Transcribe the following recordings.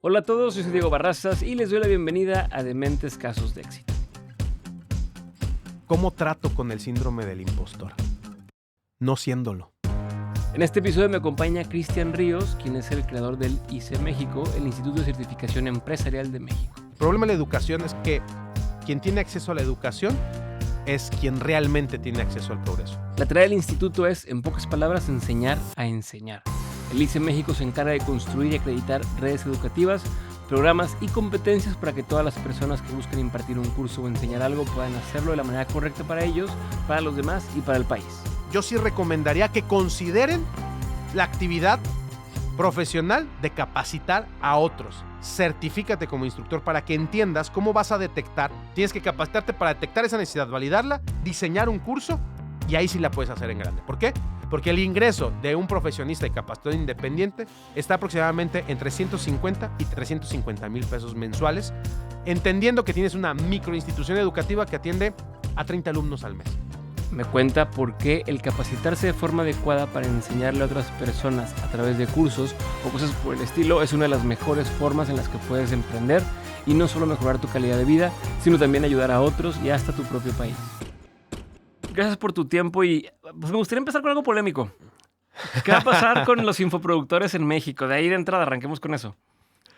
Hola a todos, yo soy Diego Barrazas y les doy la bienvenida a Dementes Casos de Éxito. ¿Cómo trato con el síndrome del impostor? No siéndolo. En este episodio me acompaña Cristian Ríos, quien es el creador del ICE México, el Instituto de Certificación Empresarial de México. El problema de la educación es que quien tiene acceso a la educación es quien realmente tiene acceso al progreso. La tarea del instituto es, en pocas palabras, enseñar a enseñar. El ICE México se encarga de construir y acreditar redes educativas, programas y competencias para que todas las personas que busquen impartir un curso o enseñar algo puedan hacerlo de la manera correcta para ellos, para los demás y para el país. Yo sí recomendaría que consideren la actividad profesional de capacitar a otros. Certifícate como instructor para que entiendas cómo vas a detectar. Tienes que capacitarte para detectar esa necesidad, validarla, diseñar un curso y ahí sí la puedes hacer en grande. ¿Por qué? Porque el ingreso de un profesionista y capacitador independiente está aproximadamente entre 150 y 350 mil pesos mensuales, entendiendo que tienes una microinstitución educativa que atiende a 30 alumnos al mes. Me cuenta por qué el capacitarse de forma adecuada para enseñarle a otras personas a través de cursos o cosas por el estilo es una de las mejores formas en las que puedes emprender y no solo mejorar tu calidad de vida, sino también ayudar a otros y hasta tu propio país. Gracias por tu tiempo y pues, me gustaría empezar con algo polémico. ¿Qué va a pasar con los infoproductores en México? De ahí de entrada, arranquemos con eso.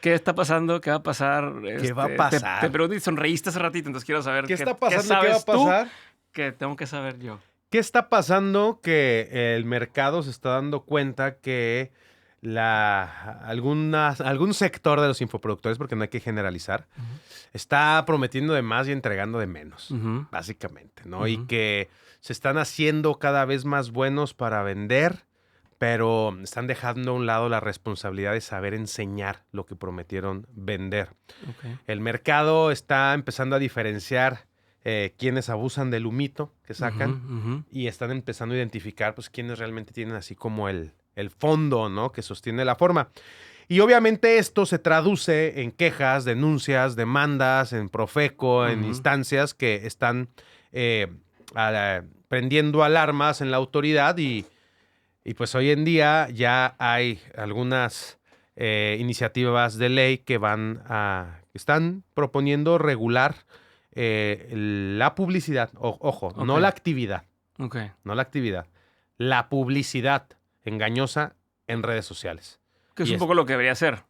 ¿Qué está pasando? ¿Qué va a pasar? ¿Qué va a pasar? Te pregunté y sonreíste hace ratito, entonces quiero saber ¿Qué está pasando? ¿qué ¿Qué va a pasar? Que tengo que saber yo. ¿Qué está pasando? Que el mercado se está dando cuenta que algún sector de los infoproductores, porque no hay que generalizar, está prometiendo de más y entregando de menos, básicamente, ¿no? Y que se están haciendo cada vez más buenos para vender, pero están dejando a un lado la responsabilidad de saber enseñar lo que prometieron vender. Okay. El mercado está empezando a diferenciar quienes abusan del humito que sacan y están empezando a identificar pues quienes realmente tienen así como el fondo, ¿no? Que sostiene la forma. Y obviamente esto se traduce en quejas, denuncias, demandas, en Profeco, en instancias que están prendiendo alarmas en la autoridad y pues hoy en día ya hay algunas iniciativas de ley que están proponiendo regular la publicidad, ojo, no la actividad, no la actividad, la publicidad engañosa en redes sociales. Que es un poco lo que debería ser,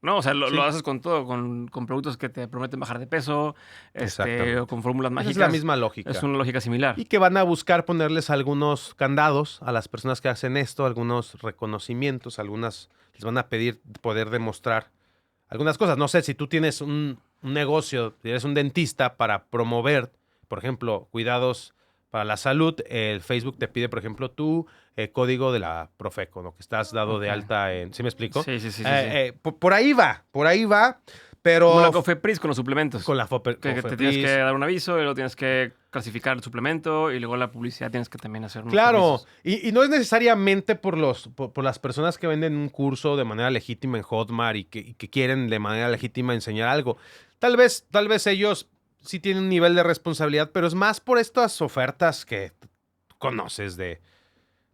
¿no? O sea, lo haces con todo, con productos que te prometen bajar de peso, o con fórmulas mágicas. Es la misma lógica. Es una lógica similar. Y que van a buscar ponerles algunos candados a las personas que hacen esto, algunos reconocimientos, les van a pedir poder demostrar algunas cosas. No sé, si tú tienes un negocio, si eres un dentista para promover, por ejemplo, cuidados para la salud, el Facebook te pide, por ejemplo, tu código de la Profeco, ¿no? Que estás dado de alta en... ¿Sí me explico? Sí. Por ahí va, pero... Como la Cofepris con los suplementos. Con la que te tienes que dar un aviso, y luego tienes que clasificar el suplemento y luego la publicidad tienes que también hacer unos Claro, y no es necesariamente por las personas que venden un curso de manera legítima en Hotmart y que quieren de manera legítima enseñar algo. Tal vez ellos sí tienen un nivel de responsabilidad, pero es más por estas ofertas que tú conoces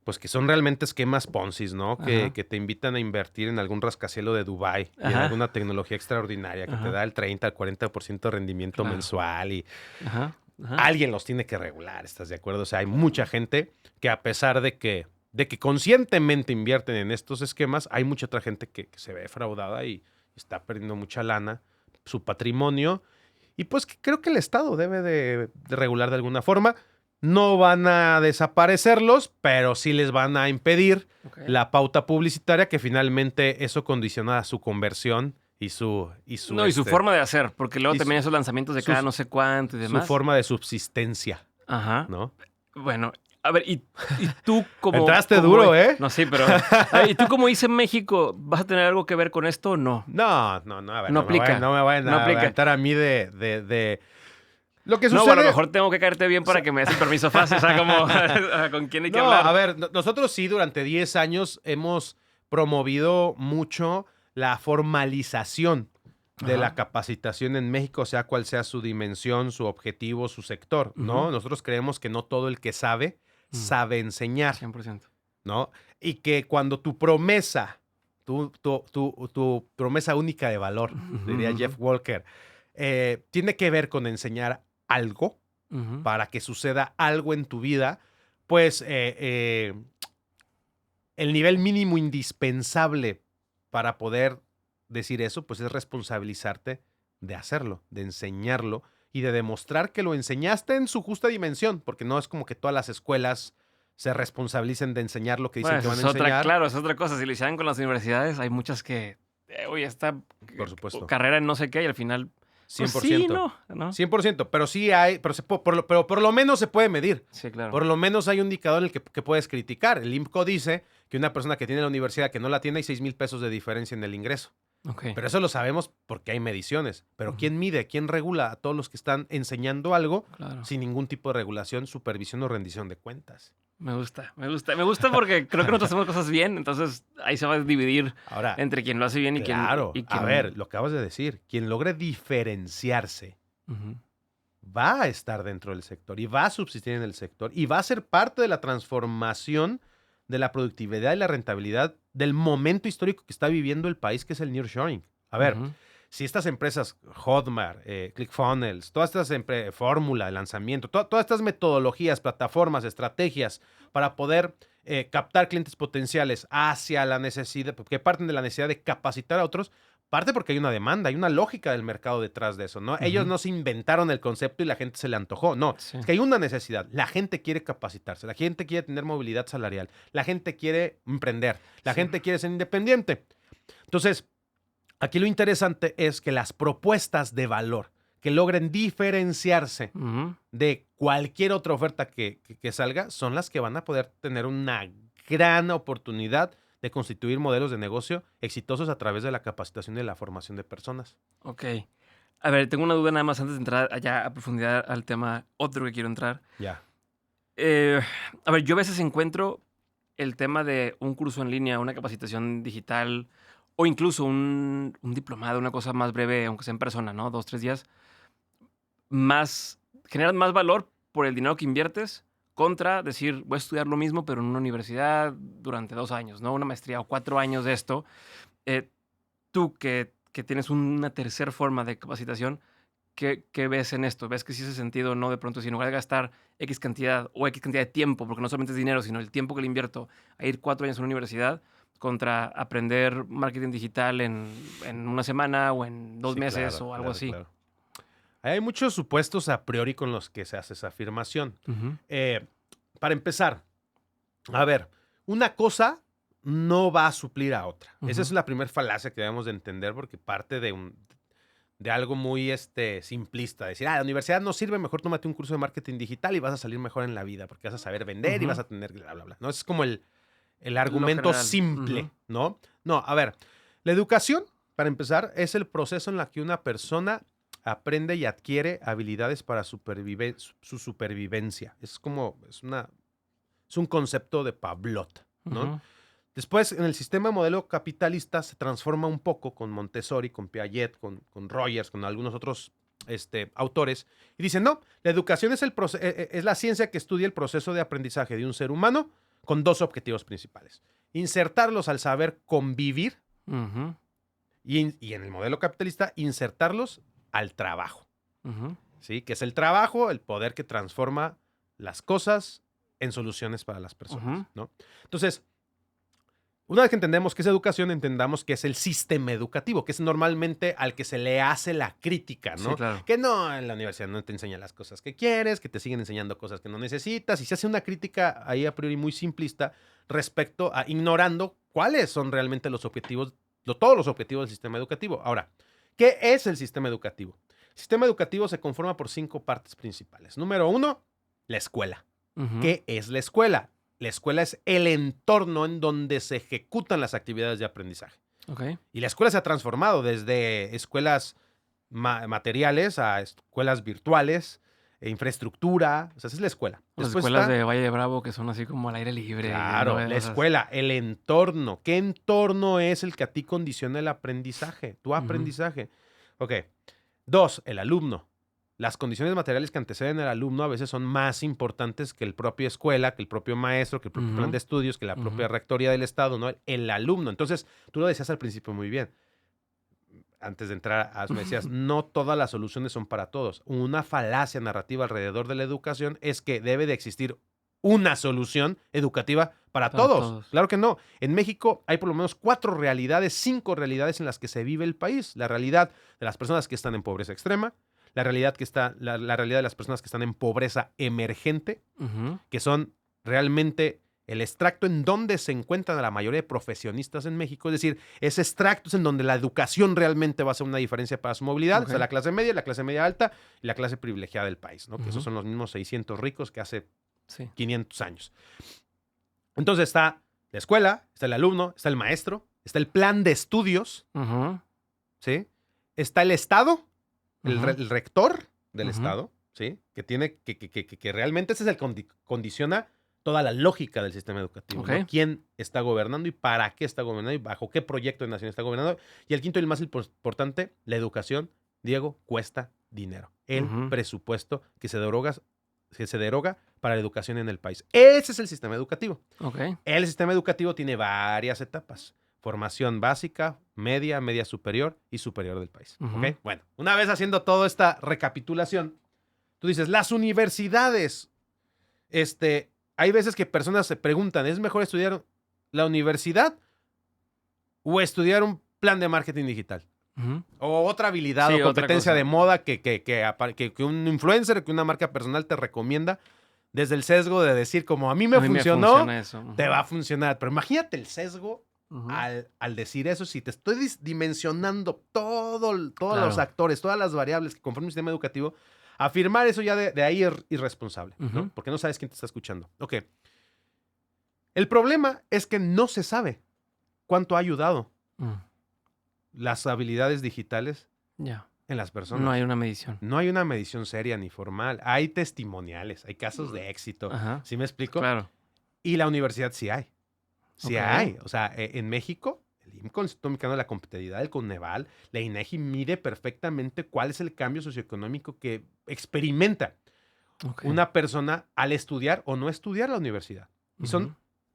pues que son realmente esquemas Ponzi, ¿no? Que te invitan a invertir en algún rascacielos de Dubái y en alguna tecnología extraordinaria que te da el 30 al 40% de rendimiento mensual y alguien los tiene que regular, ¿estás de acuerdo? O sea, hay mucha gente que a pesar de que conscientemente invierten en estos esquemas, hay mucha otra gente que se ve defraudada y está perdiendo mucha lana, su patrimonio, y pues creo que el Estado debe de regular de alguna forma. No van a desaparecerlos, pero sí les van a impedir la pauta publicitaria, que finalmente eso condiciona su conversión y su forma de hacer, porque luego también esos lanzamientos de cada no sé cuánto y demás. Su forma de subsistencia. ¿No? Bueno, a ver, y tú como... Entraste duro, ¿eh? No, sí, pero... ¿Y tú como ICE México, vas a tener algo que ver con esto o no? No, a ver. No aplica. No me vayan a aventar a mí de... Lo que sucede... No, bueno, a lo mejor tengo que caerte bien para que me des el permiso fácil, o sea, como con quién hay que hablar. A ver, nosotros sí durante 10 años hemos promovido mucho la formalización de la capacitación en México, sea cual sea su dimensión, su objetivo, su sector, ¿no? Nosotros creemos que no todo el que sabe enseñar. 100%. ¿No? Y que cuando tu promesa tu promesa única de valor, diría Jeff Walker, tiene que ver con enseñar algo para que suceda algo en tu vida, pues el nivel mínimo indispensable para poder decir eso, pues es responsabilizarte de hacerlo, de enseñarlo y de demostrar que lo enseñaste en su justa dimensión, porque no es como que todas las escuelas se responsabilicen de enseñar lo que dicen que van a enseñar. Claro, es otra cosa. Si lo hicieran con las universidades, hay muchas que, oye, esta Por supuesto. carrera en no sé qué y al final... 100%. Pues sí, ¿no? 100%, pero sí hay, pero por lo menos se puede medir. Sí, claro. Por lo menos hay un indicador en el que puedes criticar. El IMCO dice que una persona que tiene la universidad que no la tiene hay 6,000 pesos de diferencia en el ingreso. Okay. Pero eso lo sabemos porque hay mediciones. Pero ¿quién mide? ¿Quién regula a todos los que están enseñando algo sin ningún tipo de regulación, supervisión o rendición de cuentas? Me gusta porque creo que nosotros hacemos cosas bien, entonces ahí se va a dividir ahora, entre quien lo hace bien y quien... Claro, a ver, lo acabas de decir, quien logre diferenciarse va a estar dentro del sector y va a subsistir en el sector y va a ser parte de la transformación de la productividad y la rentabilidad del momento histórico que está viviendo el país, que es el nearshoring. A ver, si estas empresas, Hotmart, ClickFunnels, todas estas fórmula de lanzamiento, todas estas metodologías, plataformas, estrategias para poder captar clientes potenciales hacia la necesidad, que parten de la necesidad de capacitar a otros, parte porque hay una demanda, hay una lógica del mercado detrás de eso, ¿no? Ellos no se inventaron el concepto y la gente se le antojó, no. Es que hay una necesidad. La gente quiere capacitarse, la gente quiere tener movilidad salarial, la gente quiere emprender, la gente quiere ser independiente. Entonces, aquí lo interesante es que las propuestas de valor que logren diferenciarse de cualquier otra oferta que salga son las que van a poder tener una gran oportunidad de constituir modelos de negocio exitosos a través de la capacitación y la formación de personas. Ok. A ver, tengo una duda nada más antes de entrar allá a profundidad al tema otro que quiero entrar. Ya. A ver, yo a veces encuentro el tema de un curso en línea, una capacitación digital o incluso un diplomado, una cosa más breve, aunque sea en persona, ¿no? 2, 3 días. Generan más valor por el dinero que inviertes contra decir, voy a estudiar lo mismo, pero en una universidad durante 2 años, ¿no? Una maestría o 4 años de esto. Tú que tienes una tercera forma de capacitación, ¿qué ves en esto? ¿Ves que sí hace sentido, no? De pronto, si en lugar de gastar X cantidad o X cantidad de tiempo, porque no solamente es dinero, sino el tiempo que le invierto a ir 4 años a una universidad, contra aprender marketing digital en una semana o en 2 meses o algo así. Claro. Hay muchos supuestos a priori con los que se hace esa afirmación. Para empezar, a ver, una cosa no va a suplir a otra. Esa es la primera falacia que debemos de entender porque parte de algo muy simplista. Decir, la universidad no sirve, mejor tómate un curso de marketing digital y vas a salir mejor en la vida porque vas a saber vender y vas a tener bla, bla, bla. No, es como el argumento simple, ¿no? No, a ver, la educación, para empezar, es el proceso en el que una persona aprende y adquiere habilidades para su supervivencia. Es un concepto de Pavlov, ¿no? Después, en el sistema modelo capitalista se transforma un poco con Montessori, con Piaget, con Rogers, con algunos otros autores, y dicen, no, la educación es la ciencia que estudia el proceso de aprendizaje de un ser humano con 2 objetivos principales. Insertarlos al saber convivir y en el modelo capitalista, insertarlos al trabajo. ¿Sí? Que es el trabajo, el poder que transforma las cosas en soluciones para las personas, ¿no? Entonces, una vez que entendemos qué es educación, entendamos que es el sistema educativo, que es normalmente al que se le hace la crítica, ¿no? Sí, claro. Que no, en la universidad no te enseñan las cosas que quieres, que te siguen enseñando cosas que no necesitas, y se hace una crítica ahí a priori muy simplista respecto a ignorando cuáles son realmente los objetivos, todos los objetivos del sistema educativo. Ahora, ¿qué es el sistema educativo? El sistema educativo se conforma por 5 partes principales. Número 1, la escuela. ¿Qué es la escuela? La escuela es el entorno en donde se ejecutan las actividades de aprendizaje. Y la escuela se ha transformado desde escuelas materiales a escuelas virtuales, infraestructura. O sea, esa es la escuela. Las escuelas de Valle de Bravo que son así como al aire libre. Claro, la escuela, el entorno. ¿Qué entorno es el que a ti condiciona el aprendizaje? Tu aprendizaje. Ok. 2, el alumno. las condiciones materiales que anteceden al alumno a veces son más importantes que el propio escuela, que el propio maestro, que el propio plan de estudios, que la propia rectoría del Estado, ¿no? El alumno. Entonces, tú lo decías al principio muy bien. Antes de entrar, me decías, no todas las soluciones son para todos. Una falacia narrativa alrededor de la educación es que debe de existir una solución educativa para todos. Claro que no. En México hay por lo menos 5 realidades en las que se vive el país. La realidad de las personas que están en pobreza extrema, la realidad de las personas que están en pobreza emergente, que son realmente el extracto en donde se encuentran la mayoría de profesionistas en México. Es decir, ese extracto es en donde la educación realmente va a hacer una diferencia para su movilidad. O sea, la clase media alta y la clase privilegiada del país, ¿no? Que esos son los mismos 600 ricos que hace 500 años. Entonces está la escuela, está el alumno, está el maestro, está el plan de estudios, ¿sí? Está el Estado, el rector del Estado, ¿sí? Que tiene que realmente ese es el que condiciona toda la lógica del sistema educativo, ¿no? ¿Quién está gobernando y para qué está gobernando y bajo qué proyecto de nación está gobernando? Y el quinto y el más importante, la educación, Diego, cuesta dinero. El presupuesto que se deroga para la educación en el país. Ese es el sistema educativo. El sistema educativo tiene varias etapas. Formación básica, media superior y superior del país. Bueno, una vez haciendo toda esta recapitulación, tú dices, las universidades, hay veces que personas se preguntan, ¿es mejor estudiar la universidad o estudiar un plan de marketing digital? O otra habilidad o competencia de moda que un influencer, que una marca personal te recomienda desde el sesgo de decir, como a mí me funcionó, te va a funcionar. Pero imagínate el sesgo al decir eso, si te estoy dimensionando todos los actores, todas las variables que conforman un sistema educativo. Afirmar eso ya de ahí es irresponsable, ¿no? Porque no sabes quién te está escuchando. Ok. El problema es que no se sabe cuánto ha ayudado las habilidades digitales en las personas. No hay una medición. No hay una medición seria ni formal. Hay testimoniales, hay casos de éxito. ¿Sí me explico? Claro. Y la universidad sí hay. Sí hay. O sea, en México, el IMCO, el Instituto Mexicano de la Competitividad, el Coneval, la INEGI mide perfectamente cuál es el cambio socioeconómico que experimenta una persona al estudiar o no estudiar la universidad. Y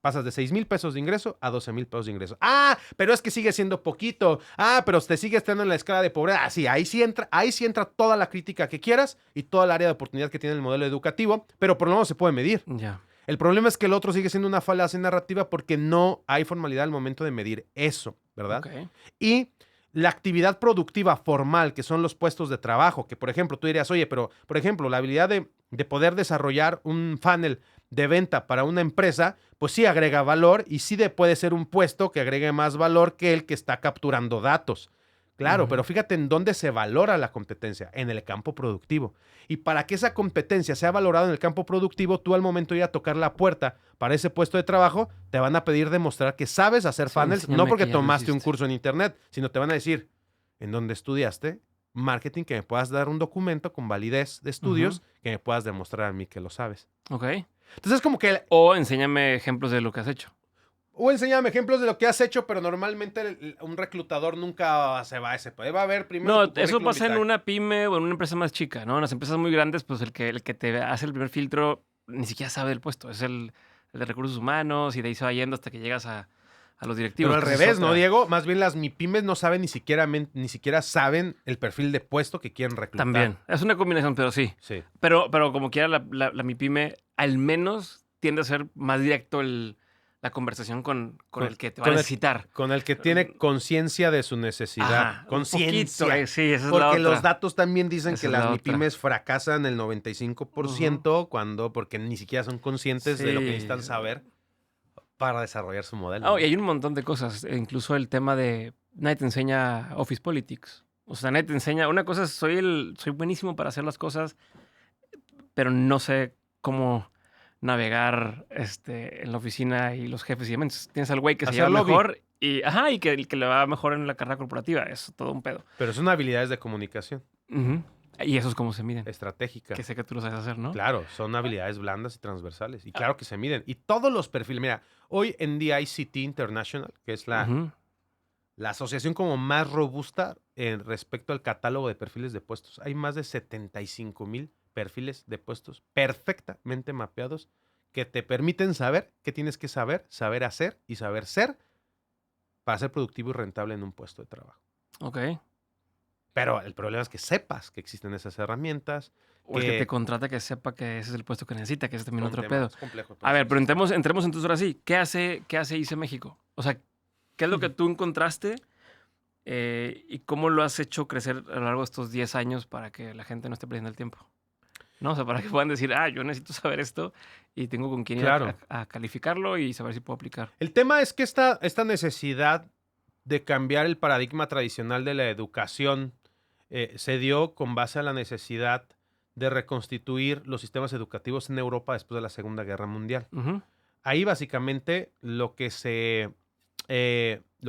pasas de 6,000 pesos de ingreso a 12,000 pesos de ingreso. Ah, pero es que sigue siendo poquito. Ah, pero te sigue estando en la escala de pobreza. Ah, sí, ahí sí entra toda la crítica que quieras y toda el área de oportunidad que tiene el modelo educativo, pero por lo menos se puede medir. El problema es que el otro sigue siendo una falacia narrativa porque no hay formalidad al momento de medir eso, ¿verdad? Y la actividad productiva formal, que son los puestos de trabajo, que por ejemplo tú dirías, oye, pero por ejemplo la habilidad de poder desarrollar un funnel de venta para una empresa, pues sí agrega valor y sí puede ser un puesto que agregue más valor que el que está capturando datos. Claro, pero fíjate en dónde se valora la competencia, en el campo productivo. Y para que esa competencia sea valorada en el campo productivo, tú al momento de ir a tocar la puerta para ese puesto de trabajo, te van a pedir demostrar que sabes hacer funnels, no porque tomaste un curso en internet, sino te van a decir, ¿en dónde estudiaste? Marketing, que me puedas dar un documento con validez de estudios, que me puedas demostrar a mí que lo sabes. Entonces es como que... O enséñame ejemplos de lo que has hecho. O enséñame ejemplos de lo que has hecho, pero normalmente un reclutador nunca se va a ese. Va a ver primero. No, eso pasa en una pyme o en una empresa más chica, ¿no? En las empresas muy grandes, pues el que te hace el primer filtro ni siquiera sabe del puesto. Es el de recursos humanos y de ahí se va yendo hasta que llegas a los directivos. Pero al revés, ¿no, Diego? Más bien las MIPYMES no saben ni siquiera saben el perfil de puesto que quieren reclutar. También. Es una combinación, pero sí. Pero como quiera, la MIPYME al menos tiende a ser más directo la conversación con el que te va a necesitar. Con el que tiene conciencia de su necesidad. Conciencia. Sí, esa es la Porque otra. los datos también dicen que las MIPYMES fracasan el 95% porque ni siquiera son conscientes de lo que necesitan saber para desarrollar su modelo. Y hay un montón de cosas. Incluso el tema de nadie te enseña Office Politics. O sea, nadie te enseña... Una cosa es, soy buenísimo para hacer las cosas, pero no sé cómo navegar en la oficina y los jefes y demás. Tienes al güey que se lleva mejor y que le va mejor en la carrera corporativa. Es todo un pedo. Pero son habilidades de comunicación. Y eso es como se miden. Estratégica. Que sé que tú lo sabes hacer, ¿no? Claro, son habilidades blandas y transversales. Y claro que se miden. Y todos los perfiles. Mira, hoy en día ICT International, que es la la asociación como más robusta respecto al catálogo de perfiles de puestos. Hay más de 75,000 perfiles de puestos perfectamente mapeados que te permiten saber qué tienes que saber, saber hacer y saber ser para ser productivo y rentable en un puesto de trabajo. Ok. Pero el problema es que sepas que existen esas herramientas. O el que te contrata que sepa que ese es el puesto que necesita, que es también Son otro temas pedo. más complejos, A ver, pero entonces. entremos entonces ahora sí. ¿Qué hace ICE México? O sea, ¿qué es lo que tú encontraste y cómo lo has hecho crecer a lo largo de estos 10 años para que la gente no esté perdiendo el tiempo? ¿No? O sea, para que puedan decir, yo necesito saber esto y tengo con quién ir Claro. a calificarlo y saber si puedo aplicar. El tema es que esta necesidad de cambiar el paradigma tradicional de la educación se dio con base a la necesidad de reconstituir los sistemas educativos en Europa después de la Segunda Guerra Mundial. Ujú. Ahí básicamente lo que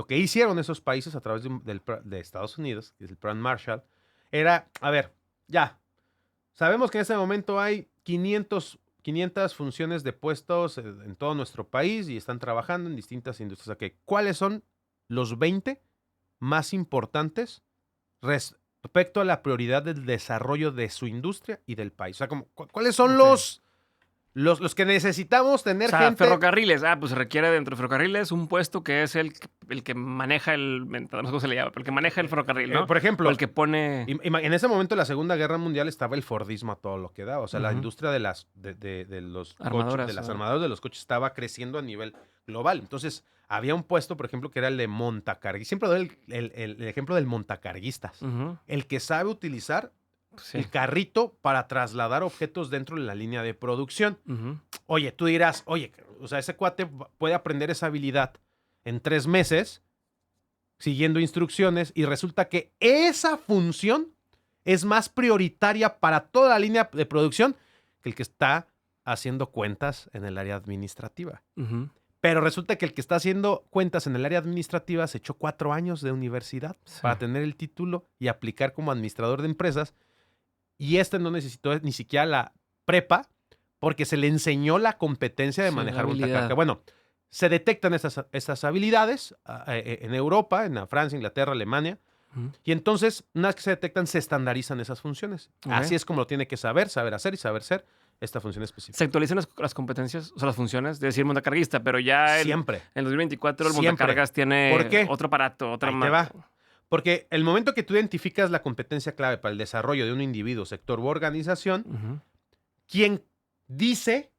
hicieron esos países a través de Estados Unidos, que es el Plan Marshall, era, a ver, ya, sabemos que en este momento hay 500 funciones de puestos en todo nuestro país y están trabajando en distintas industrias. Okay. ¿Cuáles son los 20 más importantes respecto a la prioridad del desarrollo de su industria y del país? O sea, ¿cuáles son los que necesitamos tener O sea, gente? ferrocarriles. Pues se requiere dentro de ferrocarriles un puesto que es el que maneja no sé cómo se le llama, pero el que maneja el ferrocarril, ¿no? Por ejemplo, o el que pone... en ese momento de la Segunda Guerra Mundial estaba el Fordismo a todo lo que daba. O sea, la Ujú. industria de los Armadoras, coches, de las armadoras de los coches estaba creciendo a nivel global. Entonces, había un puesto, por ejemplo, que era el de montacarguistas. Siempre doy el ejemplo del montacarguistas. Ujú. El que sabe utilizar Sí. el carrito para trasladar objetos dentro de la línea de producción. Ujú. Oye, tú dirás, o sea, ese cuate puede aprender esa habilidad en 3 meses siguiendo instrucciones y resulta que esa función es más prioritaria para toda la línea de producción que el que está haciendo cuentas en el área administrativa. Ujú. Pero resulta que el que está haciendo cuentas en el área administrativa se echó 4 años de universidad para tener el título y aplicar como administrador de empresas. Y no necesitó ni siquiera la prepa porque se le enseñó la competencia de manejar un tacarca. Bueno, se detectan esas habilidades en Europa, en Francia, Inglaterra, Alemania. Y entonces, una vez que se detectan, se estandarizan esas funciones. Okay. Así es como lo tiene que saber hacer y saber ser esta función específica. ¿Se actualizan las competencias, o sea, las funciones de decir montacarguista, pero ya Siempre. En 2024 el montacargas tiene ¿Por qué? otro aparato, otra Ahí te va. Porque el momento que tú identificas la competencia clave para el desarrollo de un individuo, sector u organización, ¿quién dice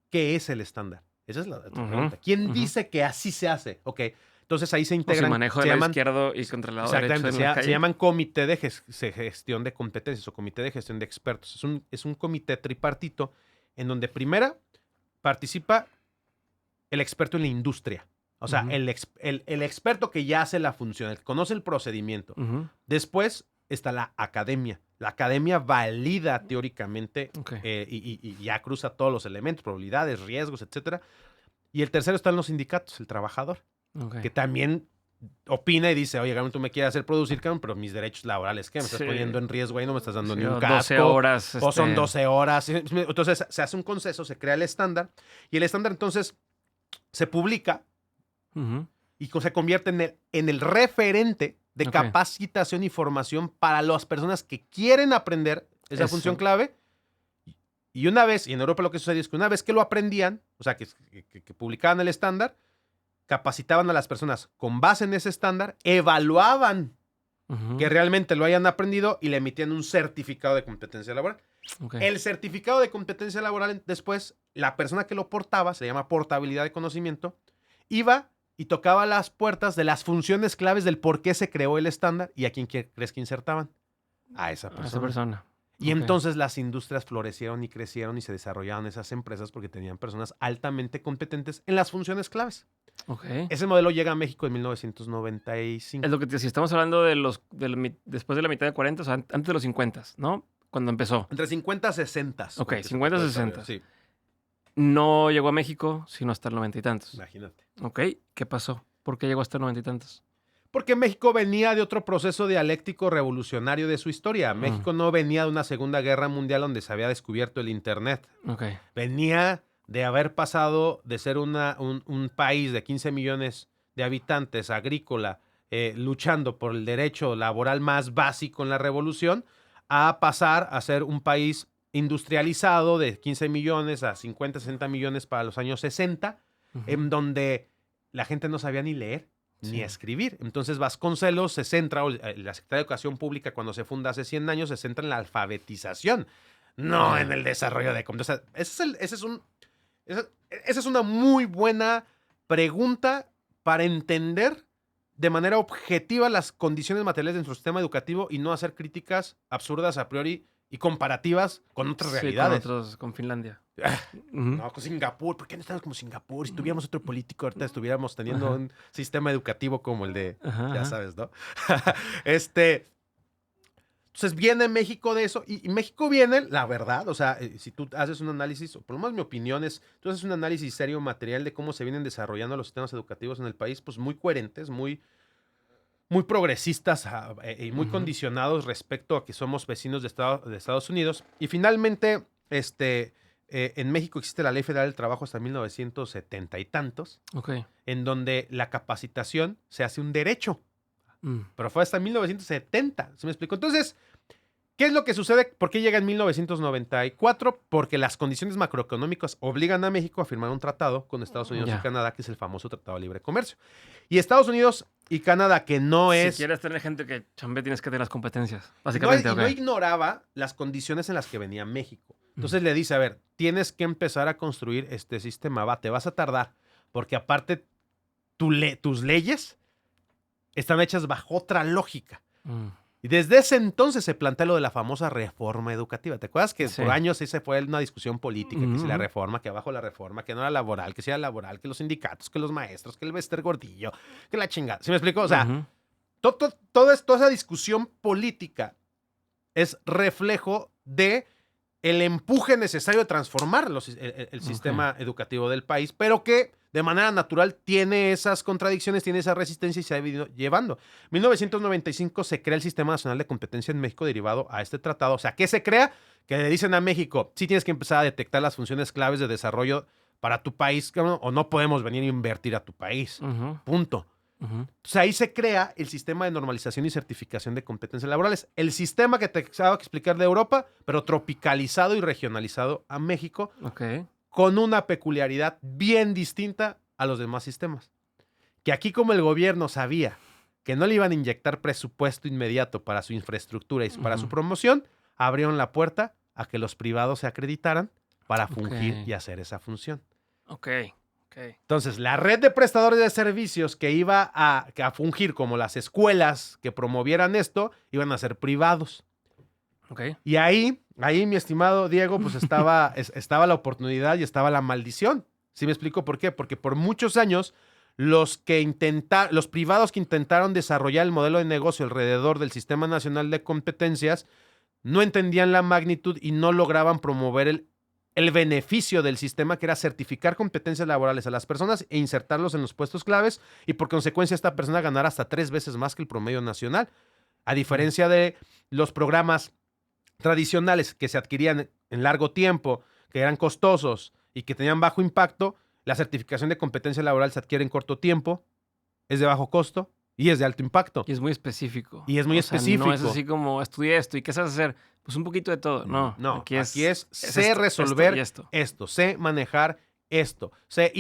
que es el estándar? Esa es la pregunta. ¿Quién dice que así se hace? Ok. Entonces ahí se integran. Si manejo del lado izquierdo y contra el lado derecho. Se llaman comité de gestión de competencias o comité de gestión de expertos. Es un comité tripartito en donde primera participa el experto en la industria. O sea, el experto que ya hace la función, el que conoce el procedimiento. Después está la academia. La academia valida teóricamente y ya cruza todos los elementos, probabilidades, riesgos, etc. Y el tercero están los sindicatos, el trabajador, que también opina y dice, oye, Garo, tú me quieres hacer producir, pero mis derechos laborales, ¿qué? Me estás poniendo en riesgo ahí, no me estás dando ni un casco. 12 horas. O son 12 horas. Entonces se hace un consenso, se crea el estándar y el estándar entonces se publica y se convierte en el referente de capacitación y formación para las personas que quieren aprender esa función clave. Y una vez, y en Europa lo que sucedió es que una vez que lo aprendían, o sea, que publicaban el estándar, capacitaban a las personas con base en ese estándar, evaluaban que realmente lo hayan aprendido y le emitían un certificado de competencia laboral. El certificado de competencia laboral, después, la persona que lo portaba, se llama portabilidad de conocimiento, iba y tocaba las puertas de las funciones claves del por qué se creó el estándar y a quién crees que insertaban. A esa persona. Y entonces las industrias florecieron y crecieron y se desarrollaron esas empresas porque tenían personas altamente competentes en las funciones claves. Ese modelo llega a México en 1995. Es lo que te decía, estamos hablando de después de la mitad de 40, o sea, antes de los 50, ¿no? Cuando empezó. Entre 50 y 60. Ok, 50 y 60. Sí. No llegó a México sino hasta el 90 y tantos. Imagínate. Ok, ¿qué pasó? ¿Por qué llegó hasta el 90 y tantos? Porque México venía de otro proceso dialéctico revolucionario de su historia. México no venía de una Segunda Guerra Mundial donde se había descubierto el Internet. Venía de haber pasado de ser un país de 15 millones de habitantes, agrícola, luchando por el derecho laboral más básico en la revolución, a pasar a ser un país industrializado de 15 millones a 50, 60 millones para los años 60, en donde la gente no sabía ni leer ni escribir. Entonces Vasconcelos se centra, o la Secretaría de Educación Pública cuando se funda hace 100 años, se centra en la alfabetización, no en el desarrollo de... O sea, esa es una muy buena pregunta para entender de manera objetiva las condiciones materiales de nuestro sistema educativo y no hacer críticas absurdas a priori y comparativas con otras realidades. Con Finlandia. No, con Singapur. ¿Por qué no estamos como Singapur? Si tuviéramos otro político, ahorita estuviéramos teniendo un sistema educativo como el de... ya sabes, ¿no? Entonces viene México de eso, y México viene, la verdad, o sea, si tú haces un análisis, o por lo menos mi opinión es, tú haces un análisis serio material de cómo se vienen desarrollando los sistemas educativos en el país, pues muy coherentes, muy progresistas y muy condicionados respecto a que somos vecinos de Estados Unidos. Y finalmente, en México existe la Ley Federal del Trabajo hasta 1970 y tantos, en donde la capacitación se hace un derecho. Pero fue hasta 1970, ¿se me explicó? Entonces, ¿qué es lo que sucede? ¿Por qué llega en 1994? Porque las condiciones macroeconómicas obligan a México a firmar un tratado con Estados Unidos y Canadá, que es el famoso Tratado de Libre Comercio. Y Estados Unidos y Canadá, que no es... Si quieres tener gente que chambe, tienes que tener las competencias, básicamente. No ignoraba las condiciones en las que venía México. Entonces le dice, a ver, tienes que empezar a construir este sistema, te vas a tardar, porque aparte tus leyes están hechas bajo otra lógica. Y desde ese entonces se plantea lo de la famosa reforma educativa. ¿Te acuerdas que por años esa fue una discusión política? Que si la reforma, que abajo la reforma, que no era laboral, que si era laboral, que los sindicatos, que los maestros, que el Bester Gordillo, que la chingada. ¿Sí me explico? O sea, toda esa discusión política es reflejo de el empuje necesario de transformar el sistema educativo del país, pero que de manera natural tiene esas contradicciones, tiene esa resistencia y se ha venido llevando. En 1995 se crea el Sistema Nacional de Competencia en México derivado a este tratado. O sea, ¿qué se crea? Que le dicen a México, sí tienes que empezar a detectar las funciones claves de desarrollo para tu país, o no podemos venir a invertir a tu país. Punto. Entonces ahí se crea el sistema de normalización y certificación de competencias laborales. El sistema que te acabo de explicar de Europa, pero tropicalizado y regionalizado a México, con una peculiaridad bien distinta a los demás sistemas. Que aquí, como el gobierno sabía que no le iban a inyectar presupuesto inmediato para su infraestructura y para su promoción, abrieron la puerta a que los privados se acreditaran para fungir y hacer esa función. Entonces, la red de prestadores de servicios que iba a fungir como las escuelas que promovieran esto, iban a ser privados. Y ahí, mi estimado Diego, pues estaba la oportunidad y estaba la maldición. ¿Sí me explico por qué? Porque por muchos años los privados que intentaron desarrollar el modelo de negocio alrededor del Sistema Nacional de Competencias no entendían la magnitud y no lograban promover el beneficio del sistema, que era certificar competencias laborales a las personas e insertarlos en los puestos claves, y por consecuencia esta persona ganara hasta 3 veces más que el promedio nacional. A diferencia de los programas tradicionales que se adquirían en largo tiempo, que eran costosos y que tenían bajo impacto, la certificación de competencia laboral se adquiere en corto tiempo, es de bajo costo y es de alto impacto. Y es muy específico. No es así como estudié esto y ¿qué sabes hacer? Pues un poquito de todo. No, aquí es sé resolver esto, sé manejar esto, sé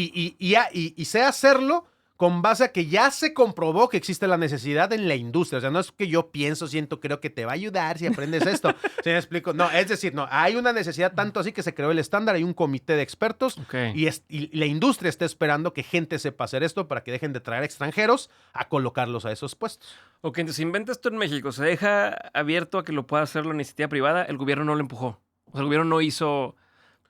sé hacerlo con base a que ya se comprobó que existe la necesidad en la industria. O sea, no es que yo pienso, siento, creo que te va a ayudar si aprendes esto. ¿Sí me explico? No, es decir, no, hay una necesidad tanto así que se creó el estándar, hay un comité de expertos y la industria está esperando que gente sepa hacer esto para que dejen de traer extranjeros a colocarlos a esos puestos. Entonces inventa esto en México, se deja abierto a que lo pueda hacer la iniciativa privada, el gobierno no lo empujó. O sea, el gobierno no hizo...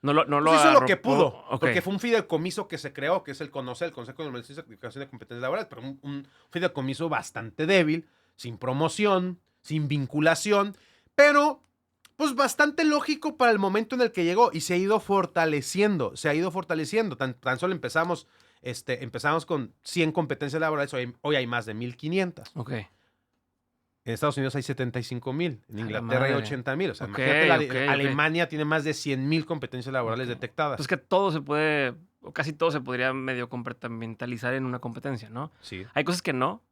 No lo hizo lo que pudo, porque fue un fideicomiso que se creó, que es el Consejo de Normalización y Certificación de Competencias Laborales, pero un fideicomiso bastante débil, sin promoción, sin vinculación, pero pues bastante lógico para el momento en el que llegó y se ha ido fortaleciendo. Tan solo empezamos con 100 competencias laborales, hoy hay más de 1,500. En Estados Unidos hay 75,000, en Inglaterra hay 80,000. O sea, imagínate, Alemania tiene más de 100,000 competencias laborales detectadas. Pues que todo se puede, o casi todo se podría medio compartimentalizar en una competencia, ¿no? Sí. Hay cosas que no.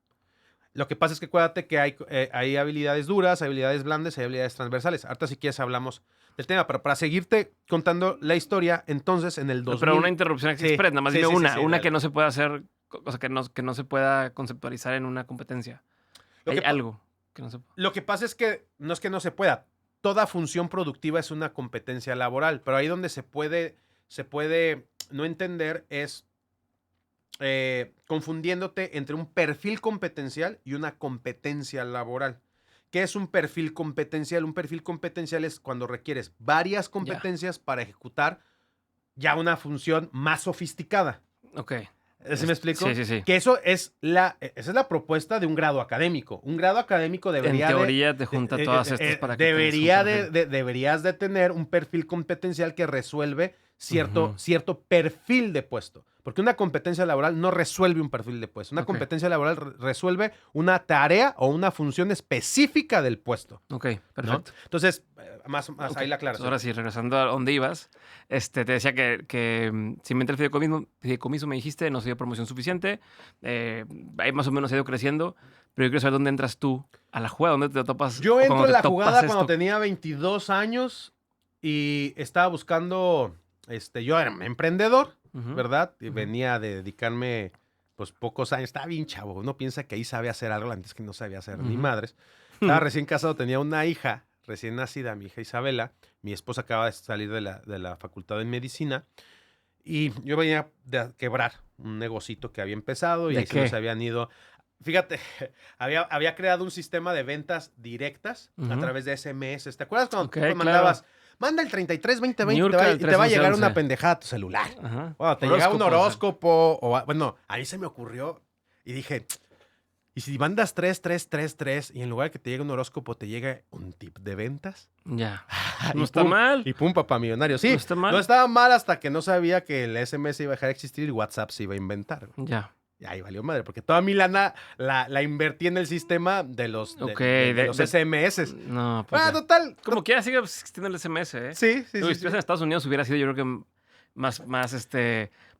Lo que pasa es que acuérdate que hay habilidades duras, habilidades blandas y habilidades transversales. Ahorita si quieres hablamos del tema, pero para seguirte contando la historia, entonces en el 2000... Pero una interrupción express, nada más dime una dale. que no se pueda hacer, o sea, que no se pueda conceptualizar en una competencia. Hay algo que no se pueda. Lo que pasa es que no se pueda. Toda función productiva es una competencia laboral, pero ahí donde se puede no entender es confundiéndote entre un perfil competencial y una competencia laboral. ¿Qué es un perfil competencial? Un perfil competencial es cuando requieres varias competencias para ejecutar ya una función más sofisticada. Ok. ¿Sí me explico? Sí. Que esa es la propuesta de un grado académico. Un grado académico debería en teoría te junta todas estas para que deberías de tener un perfil competencial que resuelve cierto perfil de puesto. Porque una competencia laboral no resuelve un perfil de puesto. Una competencia laboral resuelve una tarea o una función específica del puesto. Ok, perfecto. ¿No? Entonces, más ahí la aclaración. Ahora sí, regresando a donde ibas, te decía que si me entra el fideicomiso, me dijiste, no se dio promoción suficiente, ahí más o menos ha ido creciendo, pero yo quiero saber dónde entras tú a la jugada, dónde te topas. Yo entro en la jugada cuando tenía 22 años y estaba buscando, yo era un emprendedor, ¿verdad? Y venía de dedicarme, pues, pocos años. Estaba bien chavo. Uno piensa que ahí sabe hacer algo, antes que no sabía hacer ni madres. Estaba recién casado, tenía una hija recién nacida, mi hija Isabela. Mi esposa acaba de salir de la facultad de medicina. Y yo venía de quebrar un negocito que había empezado y ahí se nos habían ido. Fíjate, había creado un sistema de ventas directas a través de SMS. ¿Te acuerdas cuando tú mandabas... Claro. Manda el 332020 y te va a llegar una pendejada a tu celular? Bueno, te llega un horóscopo. Bueno, a mí se me ocurrió y dije, ¿y si mandas 3333 y en lugar de que te llegue un horóscopo te llega un tip de ventas? Ya. No está mal. Y pum, papá millonario. Sí, no está mal. No estaba mal hasta que no sabía que el SMS iba a dejar de existir y WhatsApp se iba a inventar. Ya. Y ahí valió madre, porque toda mi lana la invertí en el sistema de los SMS. No, pues total. Como quiera sigue existiendo el SMS, ¿eh? Sí. Si estuvieras en Estados Unidos hubiera sido, yo creo que más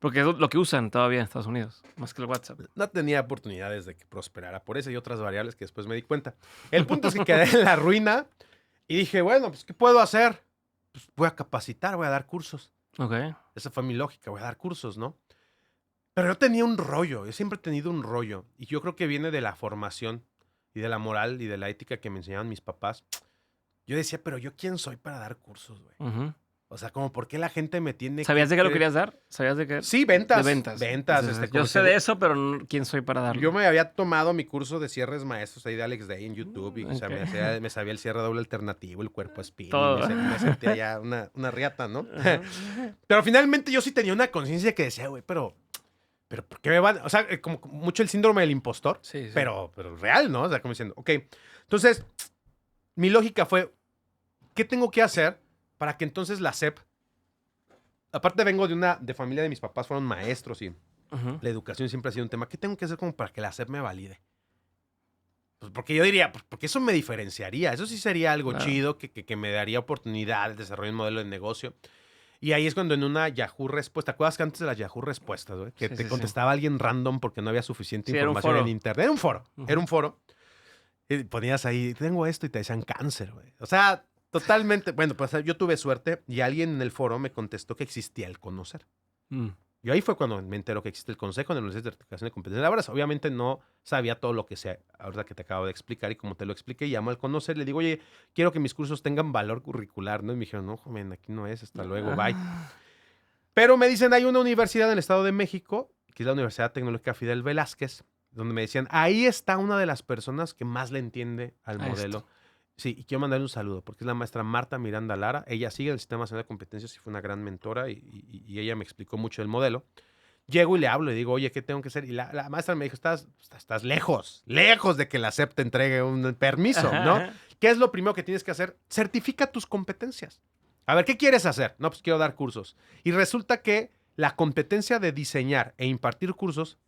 porque es lo que usan todavía en Estados Unidos, más que el WhatsApp. No tenía oportunidades de que prosperara por eso y otras variables que después me di cuenta. El punto es que quedé en la ruina y dije, bueno, pues, ¿qué puedo hacer? Pues voy a capacitar, voy a dar cursos. Ok. Esa fue mi lógica, voy a dar cursos, ¿no? Pero yo tenía un rollo, yo siempre he tenido un rollo. Y yo creo que viene de la formación y de la moral y de la ética que me enseñaban mis papás. Yo decía, pero ¿yo quién soy para dar cursos, güey? O sea, como, ¿por qué la gente me tiene ¿Sabías de qué lo querías dar? ¿Sabías de qué? Sí, ventas. De ventas. Ventas. Yo sé de eso, pero ¿quién soy para darlo? Yo me había tomado mi curso de cierres maestros ahí de Alex Day en YouTube. Y o sea, me sabía el cierre doble alternativo, el cuerpo spin. Me sentía ya una riata, ¿no? Pero finalmente yo sí tenía una conciencia que decía, güey, pero ¿por qué me van? O sea, como mucho el síndrome del impostor, sí. Pero real, ¿no? O sea, como diciendo, ok. Entonces, mi lógica fue, ¿qué tengo que hacer para que entonces la SEP, aparte vengo de familia de mis papás, fueron maestros y la educación siempre ha sido un tema, ¿qué tengo que hacer como para que la SEP me valide? Pues porque yo diría, pues porque eso me diferenciaría, eso sí sería algo chido que me daría oportunidad de desarrollar un modelo de negocio. Y ahí es cuando en una Yahoo Respuesta, ¿te acuerdas que antes de las Yahoo Respuestas, güey? Que te contestaba alguien random porque no había suficiente información en internet. Era un foro. Y ponías ahí, tengo esto y te decían cáncer, güey. O sea, totalmente. Bueno, pues yo tuve suerte y alguien en el foro me contestó que existía el conocer. Y ahí fue cuando me enteró que existe el Consejo de Universidades de Certificación de Competencias Laborales. Obviamente no sabía todo lo que sea, ahorita que te acabo de explicar y como te lo expliqué, llamo al Conocer, le digo, oye, quiero que mis cursos tengan valor curricular, ¿no? Y me dijeron, no, joven, aquí no es, hasta luego, bye. Pero me dicen, hay una universidad en el Estado de México, que es la Universidad Tecnológica Fidel Velázquez, donde me decían, ahí está una de las personas que más le entiende al modelo. Sí, y quiero mandarle un saludo, porque es la maestra Marta Miranda Lara. Ella sigue en el Sistema Nacional de Competencias y fue una gran mentora y ella me explicó mucho el modelo. Llego y le hablo y digo, oye, ¿qué tengo que hacer? Y la maestra me dijo, estás lejos de que la SEP te entregue un permiso, ¿no? ¿Qué es lo primero que tienes que hacer? Certifica tus competencias. A ver, ¿qué quieres hacer? No, pues quiero dar cursos. Y resulta que la competencia de diseñar e impartir cursos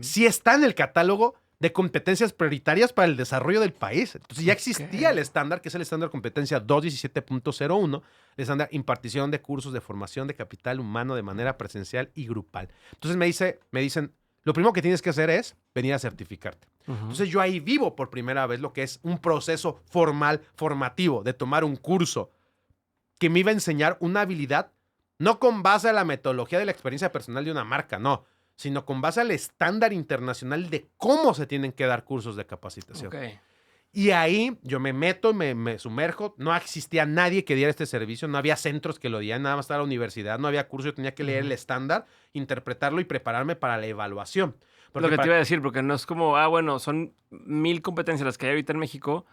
sí está en el catálogo de competencias prioritarias para el desarrollo del país. Entonces ya existía el estándar, que es el estándar competencia 217.01, el estándar impartición de cursos de formación de capital humano de manera presencial y grupal. Entonces me dicen, lo primero que tienes que hacer es venir a certificarte. Ujú. Entonces yo ahí vivo por primera vez lo que es un proceso formal, formativo, de tomar un curso que me iba a enseñar una habilidad, no con base a la metodología de la experiencia personal de una marca, no, sino con base al estándar internacional de cómo se tienen que dar cursos de capacitación. Ok. Y ahí yo me meto, me sumerjo. No existía nadie que diera este servicio, no había centros que lo dieran, nada más estaba la universidad, no había curso, yo tenía que leer el estándar, interpretarlo y prepararme para la evaluación. Porque Lo que te para- iba a decir, porque no es como, bueno, son 1000 competencias las que hay ahorita en México.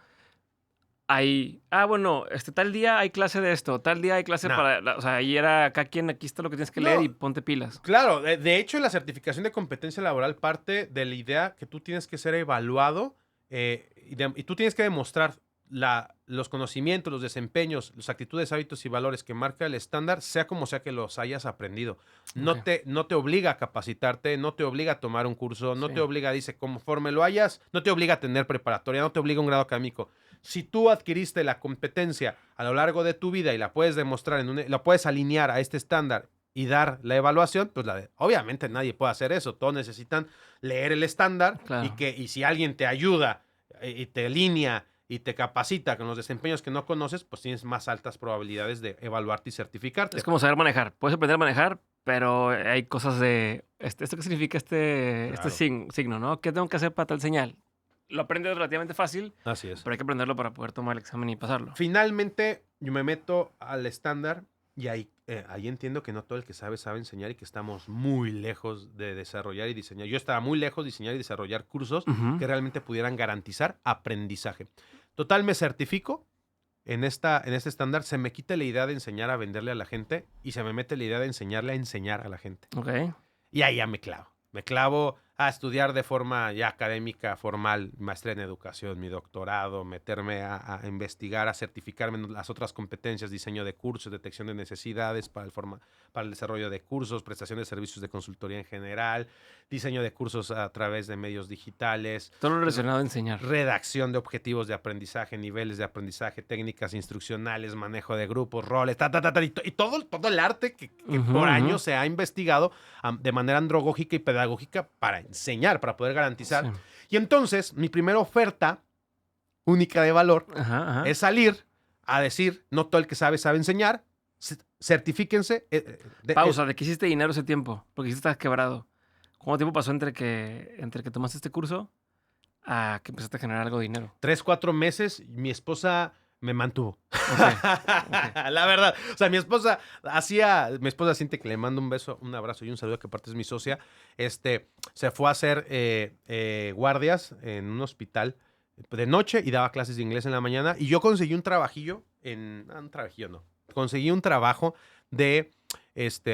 Hay, bueno, tal día hay clase de esto, tal día hay clase No. o sea, ahí era, aquí está lo que tienes que leer No. y ponte pilas. Claro, de hecho, la certificación de competencia laboral parte de la idea que tú tienes que ser evaluado y tú tienes que demostrar los conocimientos, los desempeños, las actitudes, hábitos y valores que marca el estándar, sea como sea que los hayas aprendido. Ok. No te obliga a capacitarte, no te obliga a tomar un curso, no Sí. te obliga, dice, conforme lo hayas, no te obliga a tener preparatoria, no te obliga a un grado académico. Si tú adquiriste la competencia a lo largo de tu vida y la puedes demostrar, la puedes alinear a este estándar y dar la evaluación, pues obviamente nadie puede hacer eso. Todos necesitan leer el estándar Claro. y si alguien te ayuda y te alinea y te capacita con los desempeños que no conoces, pues tienes más altas probabilidades de evaluarte y certificarte. Es como saber manejar. Puedes aprender a manejar, pero hay cosas de, ¿esto qué significa este Claro. signo, no? ¿Qué tengo que hacer para tal señal? Lo aprendes relativamente fácil, Así es. pero hay que aprenderlo para poder tomar el examen y pasarlo. Finalmente, yo me meto al estándar y ahí entiendo que no todo el que sabe enseñar y que estamos muy lejos de desarrollar y diseñar. Yo estaba muy lejos de diseñar y desarrollar cursos Ujú. que realmente pudieran garantizar aprendizaje. Total, me certifico en este estándar, se me quita la idea de enseñar a venderle a la gente y se me mete la idea de enseñarle a enseñar a la gente. Ok. Y ahí ya me clavo. Me clavo a estudiar de forma ya académica, formal, maestría en educación, mi doctorado, meterme a investigar, a certificarme en las otras competencias, diseño de cursos, detección de necesidades para el desarrollo de cursos, prestación de servicios de consultoría en general, diseño de cursos a través de medios digitales, Todo lo relacionado a enseñar. redacción de objetivos de aprendizaje, niveles de aprendizaje, técnicas instruccionales, manejo de grupos, roles, y todo el arte que Ujú, por ujú. años se ha investigado de manera androgógica y pedagógica para enseñar, para poder garantizar. Sí. Y entonces, mi primera oferta única de valor Ajá, ajá. es salir a decir, no todo el que sabe enseñar, certifíquense. Pausa, ¿de qué hiciste dinero ese tiempo? Porque hiciste estás quebrado. ¿Cuánto tiempo pasó entre que tomaste este curso a que empezaste a generar algo de dinero? 3, 4 meses, mi esposa me mantuvo. Ok. La verdad. O sea, mi esposa siente que le mando un beso, un abrazo y un saludo, que aparte es mi socia. Se fue a hacer guardias en un hospital de noche y daba clases de inglés en la mañana. Y yo conseguí un trabajillo conseguí un trabajo de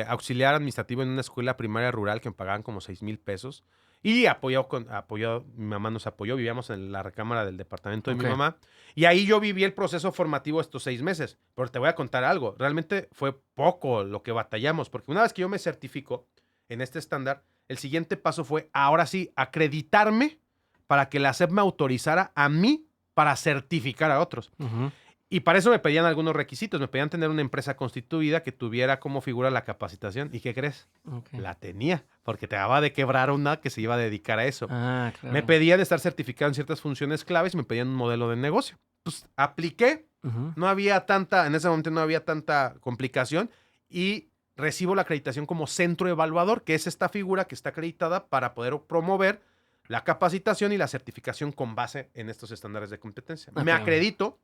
auxiliar administrativo en una escuela primaria rural que me pagaban como 6,000 pesos. Y mi mamá nos apoyó, vivíamos en la recámara del departamento de Ok. mi mamá. Y ahí yo viví el proceso formativo estos 6 meses. Pero te voy a contar algo, realmente fue poco lo que batallamos, porque una vez que yo me certifico en este estándar, el siguiente paso fue, ahora sí, acreditarme para que la SEP me autorizara a mí para certificar a otros. Ujú. Y para eso me pedían algunos requisitos. Me pedían tener una empresa constituida que tuviera como figura la capacitación. ¿Y qué crees? Ok. La tenía, porque te acababa de quebrar una que se iba a dedicar a eso. Ah, claro. Me pedían estar certificado en ciertas funciones claves y me pedían un modelo de negocio. Pues apliqué, Ujú. en ese momento no había tanta complicación y recibo la acreditación como centro evaluador, que es esta figura que está acreditada para poder promover la capacitación y la certificación con base en estos estándares de competencia. Me Ok. acredito,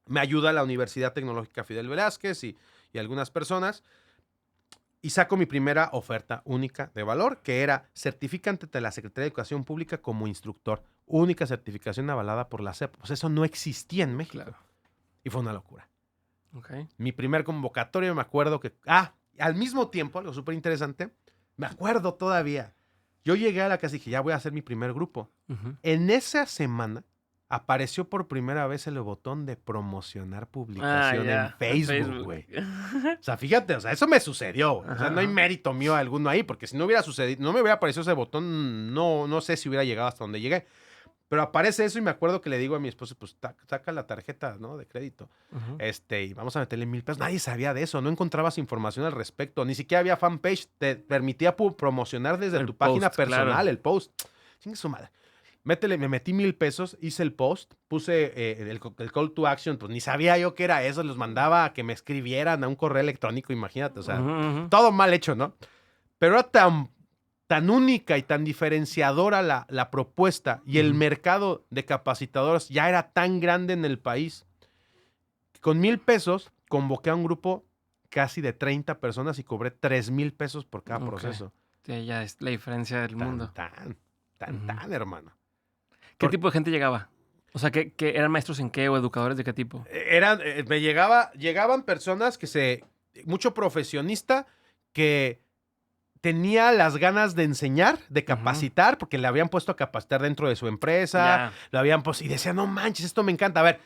me ayuda la Universidad Tecnológica Fidel Velázquez y algunas personas, y saco mi primera oferta única de valor, que era certificante de la Secretaría de Educación Pública como instructor. Única certificación avalada por la SEP. Pues eso no existía en México. Claro. Y fue una locura. Ok. Mi primer convocatorio, me acuerdo que... al mismo tiempo, algo súper interesante, me acuerdo todavía. Yo llegué a la casa y dije, ya voy a hacer mi primer grupo. Ujú. En esa semana apareció por primera vez el botón de promocionar publicación ya, en Facebook, Facebook. güey. O sea, fíjate, o sea, eso me sucedió, güey. O sea, Ajá, no hay ajá. mérito mío alguno ahí, porque si no hubiera sucedido, no me hubiera aparecido ese botón, no sé si hubiera llegado hasta donde llegué. Pero aparece eso y me acuerdo que le digo a mi esposa, pues saca la tarjeta, ¿no? De crédito. Y vamos a meterle 1,000 pesos. Nadie sabía de eso, no encontrabas información al respecto. Ni siquiera había fanpage, te permitía promocionar desde El tu página post, personal, claro. el post. Chingue su madre. Me metí 1,000 pesos, hice el post, puse el call to action, pues ni sabía yo qué era eso, los mandaba a que me escribieran a un correo electrónico, imagínate, o sea, todo mal hecho, ¿no? Pero era tan única y tan diferenciadora la propuesta y el mercado de capacitadores ya era tan grande en el país. Con 1,000 pesos convoqué a un grupo casi de 30 personas y cobré 3,000 pesos por cada proceso. Sí, ya es la diferencia del mundo. Tan, hermano. ¿Qué tipo de gente llegaba? O sea, ¿que eran maestros en qué o educadores de qué tipo? Llegaban personas mucho profesionista que tenía las ganas de enseñar, de capacitar, porque le habían puesto a capacitar dentro de su empresa, y decían, no manches, esto me encanta. A ver,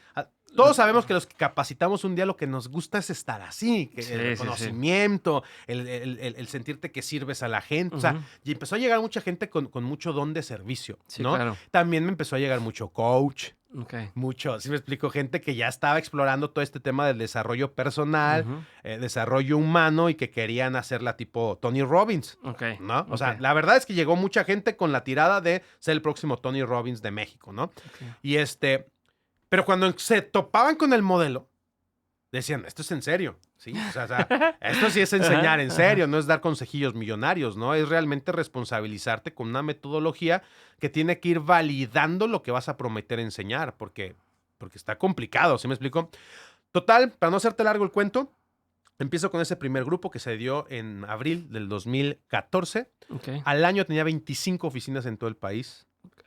todos sabemos que los que capacitamos un día lo que nos gusta es estar así, el conocimiento, el sentirte que sirves a la gente. O sea, y empezó a llegar mucha gente con mucho don de servicio, ¿no? Claro. También me empezó a llegar mucho coach. Okay. Mucho, sí me explico, gente que ya estaba explorando todo este tema del desarrollo personal, desarrollo humano y que querían hacerla tipo Tony Robbins, ¿no? O sea, la verdad es que llegó mucha gente con la tirada de ser el próximo Tony Robbins de México, ¿no? Y pero cuando se topaban con el modelo, decían, esto es en serio, ¿sí? O sea, esto sí es enseñar en serio, no es dar consejillos millonarios, ¿no? Es realmente responsabilizarte con una metodología que tiene que ir validando lo que vas a prometer enseñar, porque está complicado, ¿sí me explico? Total, para no hacerte largo el cuento, empiezo con ese primer grupo que se dio en abril del 2014. Al año tenía 25 oficinas en todo el país.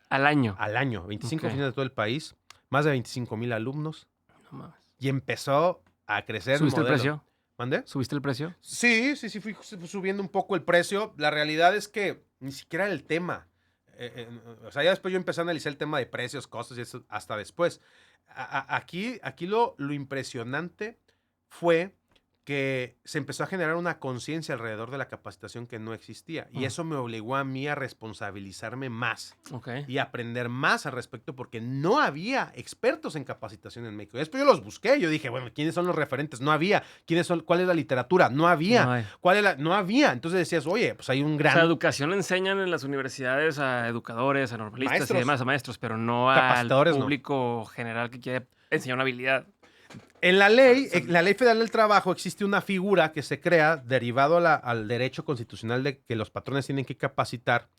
¿Al año? Al año, 25 oficinas de todo el país, más de 25,000 alumnos. No mames. Y empezó a crecer. ¿Subiste el precio? ¿Mande? ¿Subiste el precio? Sí, fui subiendo un poco el precio. La realidad es que ni siquiera era el tema. O sea, ya después yo empecé a analizar el tema de precios, costos y eso hasta después. Aquí lo impresionante fue que se empezó a generar una conciencia alrededor de la capacitación que no existía. Y eso me obligó a mí a responsabilizarme más y aprender más al respecto porque no había expertos en capacitación en México. Después yo los busqué. Yo dije, bueno, ¿quiénes son los referentes? No había. ¿Cuál es la literatura? No había. No había. Entonces decías, oye, pues hay un gran... O sea, educación enseñan en las universidades a educadores, a normalistas maestros. Y demás, a maestros, pero no al público general que quiere enseñar una habilidad. En la Ley Federal del Trabajo existe una figura que se crea derivado al derecho constitucional de que los patrones tienen que capacitar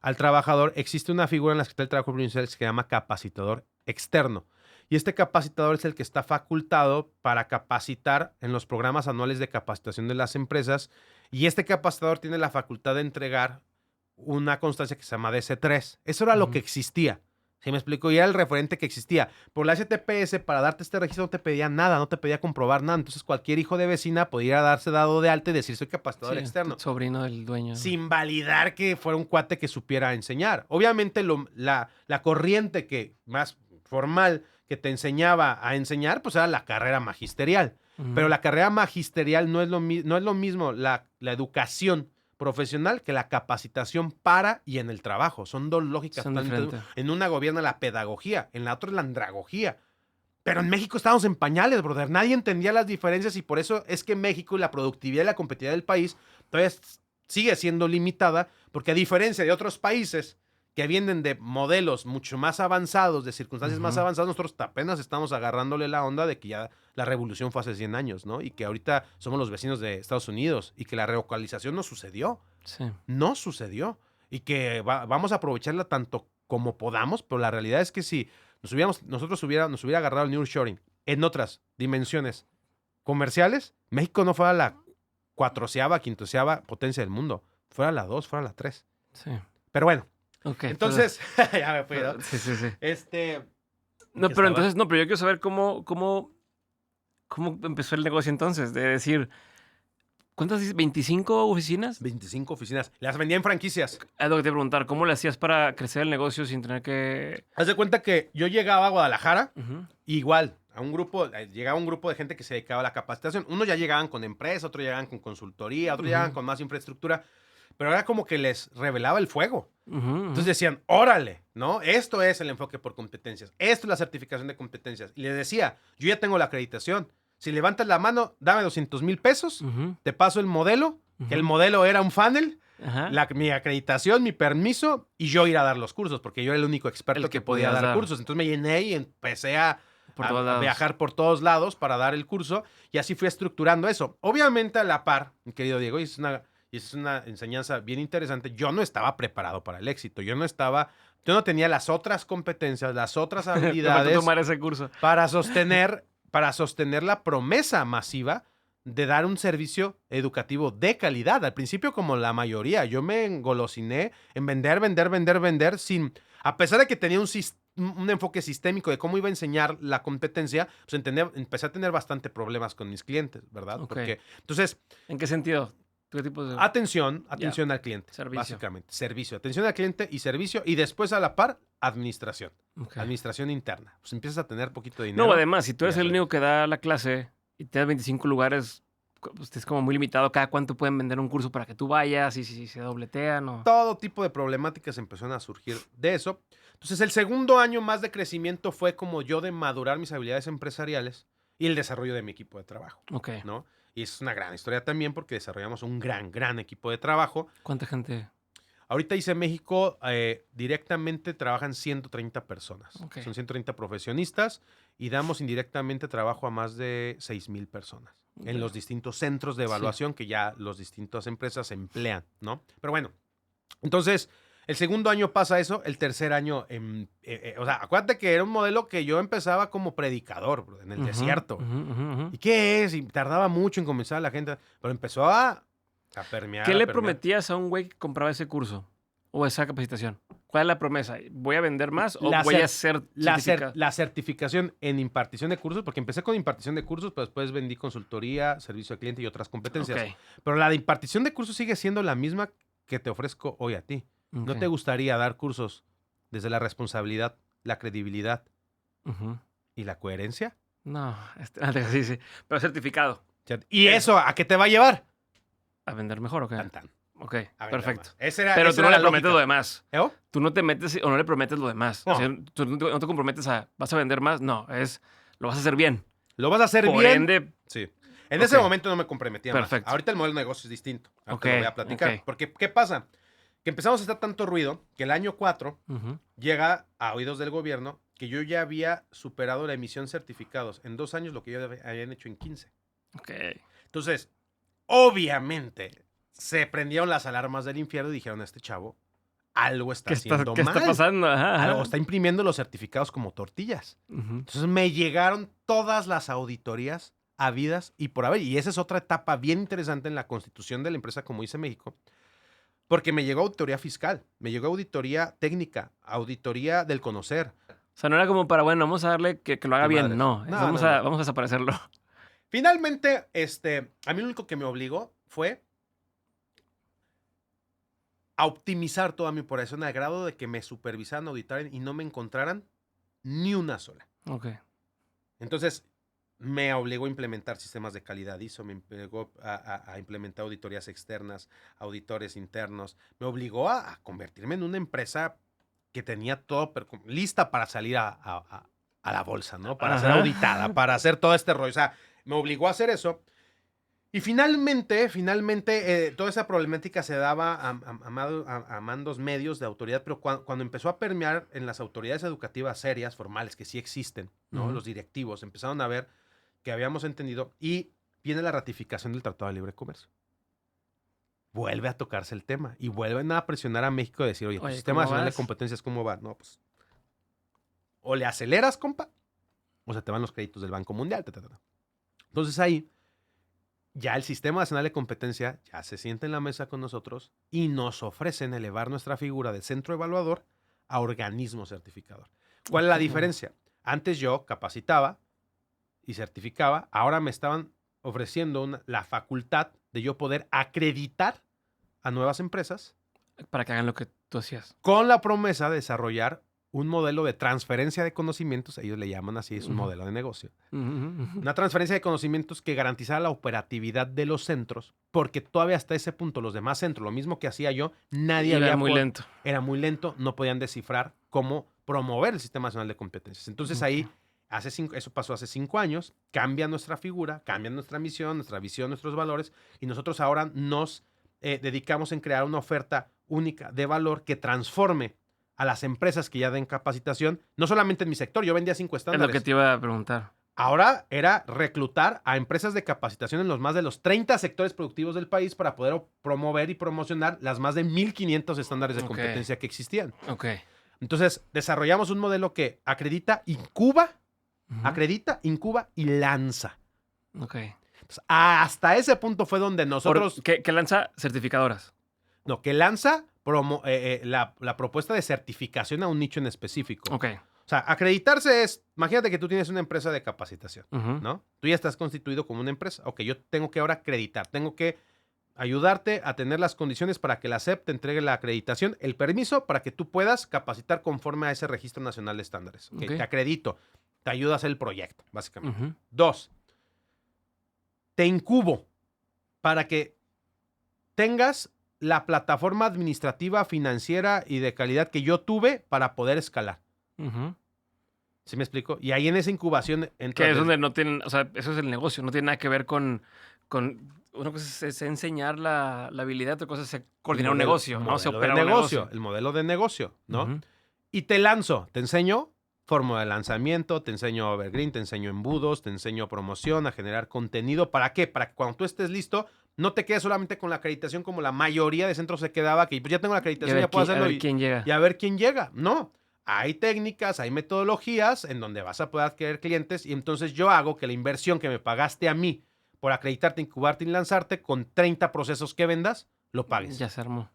al trabajador. Existe una figura en la Secretaría del Trabajo Provincial que se llama capacitador externo. Y este capacitador es el que está facultado para capacitar en los programas anuales de capacitación de las empresas. Y este capacitador tiene la facultad de entregar una constancia que se llama DC3. Eso era lo que existía. ¿Sí me explico? Y era el referente que existía. Por la STPS, para darte este registro no te pedía nada, no te pedía comprobar nada. Entonces cualquier hijo de vecina podía darse dado de alta y decir soy capacitador externo. Sobrino del dueño. Sin validar que fuera un cuate que supiera enseñar. Obviamente la corriente más formal que te enseñaba a enseñar, pues era la carrera magisterial. Pero la carrera magisterial no es lo mismo la educación profesional que la capacitación para y en el trabajo. Son dos lógicas. En una gobierna la pedagogía, en la otra es la andragogía. Pero en México estábamos en pañales, brother. Nadie entendía las diferencias y por eso es que México y la productividad y la competitividad del país todavía sigue siendo limitada, porque a diferencia de otros países que vienen de modelos mucho más avanzados, de circunstancias más avanzadas, nosotros apenas estamos agarrándole la onda de que ya la revolución fue hace 100 años, ¿no? Y que ahorita somos los vecinos de Estados Unidos y que la relocalización no sucedió. Sí. No sucedió. Y que vamos a aprovecharla tanto como podamos, pero la realidad es que si nos hubiera agarrado el nearshoring en otras dimensiones comerciales, México no fuera la 4ª, 5ª potencia del mundo. Fuera la 2, fuera la 3. Sí. Pero bueno. Entonces, ya me fui, ¿no? Sí. Pero yo quiero saber cómo empezó el negocio entonces, de decir, ¿cuántas dices? ¿25 oficinas? 25 oficinas. Las vendía en franquicias. Es lo que te iba a preguntar, ¿cómo le hacías para crecer el negocio sin tener que...? Haz de cuenta que yo llegaba a Guadalajara, igual, llegaba un grupo de gente que se dedicaba a la capacitación. Unos ya llegaban con empresa, otros llegaban con consultoría, otros llegaban con más infraestructura. pero era como que les revelaba el fuego. Ujú, ujú. Entonces decían, órale, ¿no? Esto es el enfoque por competencias. Esto es la certificación de competencias. Y les decía, yo ya tengo la acreditación. Si levantas la mano, dame 200,000 pesos, Ujú, te paso el modelo, que el ujú. modelo era un funnel, Ajá. mi acreditación, mi permiso, y yo ir a dar los cursos, porque yo era el único experto El que que podía podías dar dar. cursos. Entonces me llené y empecé a Por todos lados. viajar por todos lados para dar el curso, y así fui estructurando eso. Obviamente a la par, mi querido Diego, y es una enseñanza bien interesante, yo no estaba preparado para el éxito, yo no tenía las otras competencias, las otras Te faltó habilidades tomar ese curso. para sostener la promesa masiva de dar un servicio educativo de calidad. Al principio, como la mayoría, yo me engolosiné en vender, a pesar de que tenía un enfoque sistémico de cómo iba a enseñar la competencia, pues empecé a tener bastante problemas con mis clientes, ¿verdad? Ok. Entonces, ¿En qué sentido? ¿Qué tipo de...? atención al cliente, Servicio. básicamente. Servicio, atención al cliente y servicio, y después a la par, administración. Ok. Administración interna. Pues empiezas a tener poquito de dinero. No, además, si tú eres Ya el sabes. único que da la clase y te das 25 lugares, pues es como muy limitado cada cuánto pueden vender un curso para que tú vayas y si se dobletean o... Todo tipo de problemáticas empezaron a surgir de eso. Entonces, el segundo año más de crecimiento fue como yo de madurar mis habilidades empresariales y el desarrollo de mi equipo de trabajo, Ok. ¿no? Y es una gran historia también porque desarrollamos un gran equipo de trabajo. ¿Cuánta gente? Ahorita ICE México directamente trabajan 130 personas. Ok. Son 130 profesionistas y damos indirectamente trabajo a más de 6,000 personas en los distintos centros de evaluación que ya las distintas empresas emplean, ¿no? Pero bueno, entonces, el segundo año pasa eso, el tercer año, o sea, acuérdate que era un modelo que yo empezaba como predicador, bro, en el Ujú, desierto. ujú, ujú, ujú. ¿Y qué es? Y tardaba mucho en convencer a la gente, pero empezó a permear. ¿Qué a le permear. prometías a un güey que compraba ese curso o esa capacitación? ¿Cuál es la promesa? ¿Voy a vender más o La voy cer- a ser La, certificado? la certificación en impartición de cursos, porque empecé con impartición de cursos, pero después vendí consultoría, servicio al cliente y otras competencias. Ok, Pero la de impartición de cursos sigue siendo la misma que te ofrezco hoy a ti. ¿No ok. te gustaría dar cursos desde la responsabilidad, la credibilidad Ujú. y la coherencia? No, sí, sí. Pero certificado. ¿Y eso a qué te va a llevar? ¿A vender mejor o qué? Tan, tan. Ok, A vender perfecto. más. Esa Pero esa tú no era le la prometes lógica. lo demás. ¿Eh? Tú no te metes o no le prometes lo demás. No. O sea, tú no te comprometes a, ¿vas a vender más? No, lo vas a hacer bien. Lo vas a hacer Por bien. ende, Sí. En Ok. ese momento no me comprometía Perfecto. más. Ahorita el modelo de negocio es distinto. Ahorita Ok, lo voy a platicar. ok. Porque, ¿qué pasa? Que empezamos a hacer tanto ruido que el año 4 ujú, llega a oídos del gobierno que yo ya había superado la emisión certificados en 2 años lo que yo habían hecho en 15. ok. Entonces, obviamente, se prendieron las alarmas del infierno y dijeron, este chavo, algo está ¿Qué está, haciendo qué mal. está pasando? Ajá, ajá. Algo está imprimiendo los certificados como tortillas. Ujú. Entonces me llegaron todas las auditorías habidas y por haber. Y esa es otra etapa bien interesante en la constitución de la empresa como dice México. Porque me llegó auditoría fiscal, me llegó auditoría técnica, auditoría del conocer. O sea, no era como para, bueno, vamos a darle que lo haga Ni bien. madres. No, No, vamos no, a no. vamos a desaparecerlo. Finalmente, a mí lo único que me obligó fue a optimizar toda mi operación al grado de que me supervisaran, auditaran y no me encontraran ni una sola. Ok. Entonces, me obligó a implementar sistemas de calidad ISO, me obligó a implementar auditorías externas, auditores internos, me obligó a convertirme en una empresa que tenía todo lista para salir a la bolsa, ¿no? Para ser Ajá. auditada, para hacer todo este rollo. O sea, me obligó a hacer eso. Y finalmente, toda esa problemática se daba a mandos medios de autoridad, pero cuando empezó a permear en las autoridades educativas serias, formales, que sí existen, ¿no? Ujú. Los directivos empezaron a ver que habíamos entendido y viene la ratificación del Tratado de Libre Comercio. Vuelve a tocarse el tema y vuelven a presionar a México a decir, oye, tu Oye, sistema ¿cómo nacional de vas? competencias, ¿cómo va? No, pues, o le aceleras, compa, o se te van los créditos del Banco Mundial. Entonces ahí, ya el Sistema Nacional de Competencia ya se sienta en la mesa con nosotros y nos ofrecen elevar nuestra figura de centro evaluador a organismo certificador. ¿Cuál es la Ok. diferencia? Antes yo capacitaba y certificaba, ahora me estaban ofreciendo la facultad de yo poder acreditar a nuevas empresas Para que hagan lo que tú hacías. con la promesa de desarrollar un modelo de transferencia de conocimientos, ellos le llaman así, es un modelo de negocio. Una transferencia de conocimientos que garantizara la operatividad de los centros, porque todavía hasta ese punto los demás centros, lo mismo que hacía yo, nadie Iba había... muy lento. Era muy lento, no podían descifrar cómo promover el Sistema Nacional de Competencias. Entonces ahí, eso pasó hace 5 años, cambia nuestra figura, cambia nuestra misión, nuestra visión, nuestros valores, y nosotros ahora nos dedicamos en crear una oferta única de valor que transforme a las empresas que ya den capacitación, no solamente en mi sector, yo vendía 5 Es estándares. lo que te iba a preguntar. Ahora era reclutar a empresas de capacitación en los más de los 30 sectores productivos del país para poder promover y promocionar las más de 1,500 estándares de competencia que existían. Ok. Entonces, desarrollamos un modelo que acredita, incuba y lanza. Ok. Entonces, hasta ese punto fue donde nosotros... ¿Qué lanza certificadoras? No, que lanza la propuesta de certificación a un nicho en específico. Ok. O sea, acreditarse es, imagínate que tú tienes una empresa de capacitación, ¿no? Tú ya estás constituido como una empresa. Ok, yo tengo que ahora acreditar, tengo que ayudarte a tener las condiciones para que la SEP te entregue la acreditación, el permiso para que tú puedas capacitar conforme a ese Registro Nacional de Estándares. Okay. Te acredito, te ayuda a hacer el proyecto, básicamente. 2, te incubo para que tengas la plataforma administrativa, financiera y de calidad que yo tuve para poder escalar. ¿Sí me explico? Y ahí en esa incubación... Que es donde no tienen... O sea, eso es el negocio. No tiene nada que ver con una cosa es enseñar la habilidad, otra cosa es coordinar un negocio, ¿no? Se opera un negocio. El modelo de negocio, ¿no? Y te lanzo, te enseño fórmula de lanzamiento, te enseño evergreen, te enseño embudos, te enseño promoción, a generar contenido. ¿Para qué? Para que cuando tú estés listo, no te quedes solamente con la acreditación como la mayoría de centros se quedaba, que pues ya tengo la acreditación, ya puedo hacerlo. A ver quién llega. Y a ver quién llega. No. Hay técnicas, hay metodologías en donde vas a poder adquirir clientes y entonces yo hago que la inversión que me pagaste a mí por acreditarte, incubarte y lanzarte con 30 procesos que vendas, lo pagues. Ya se armó.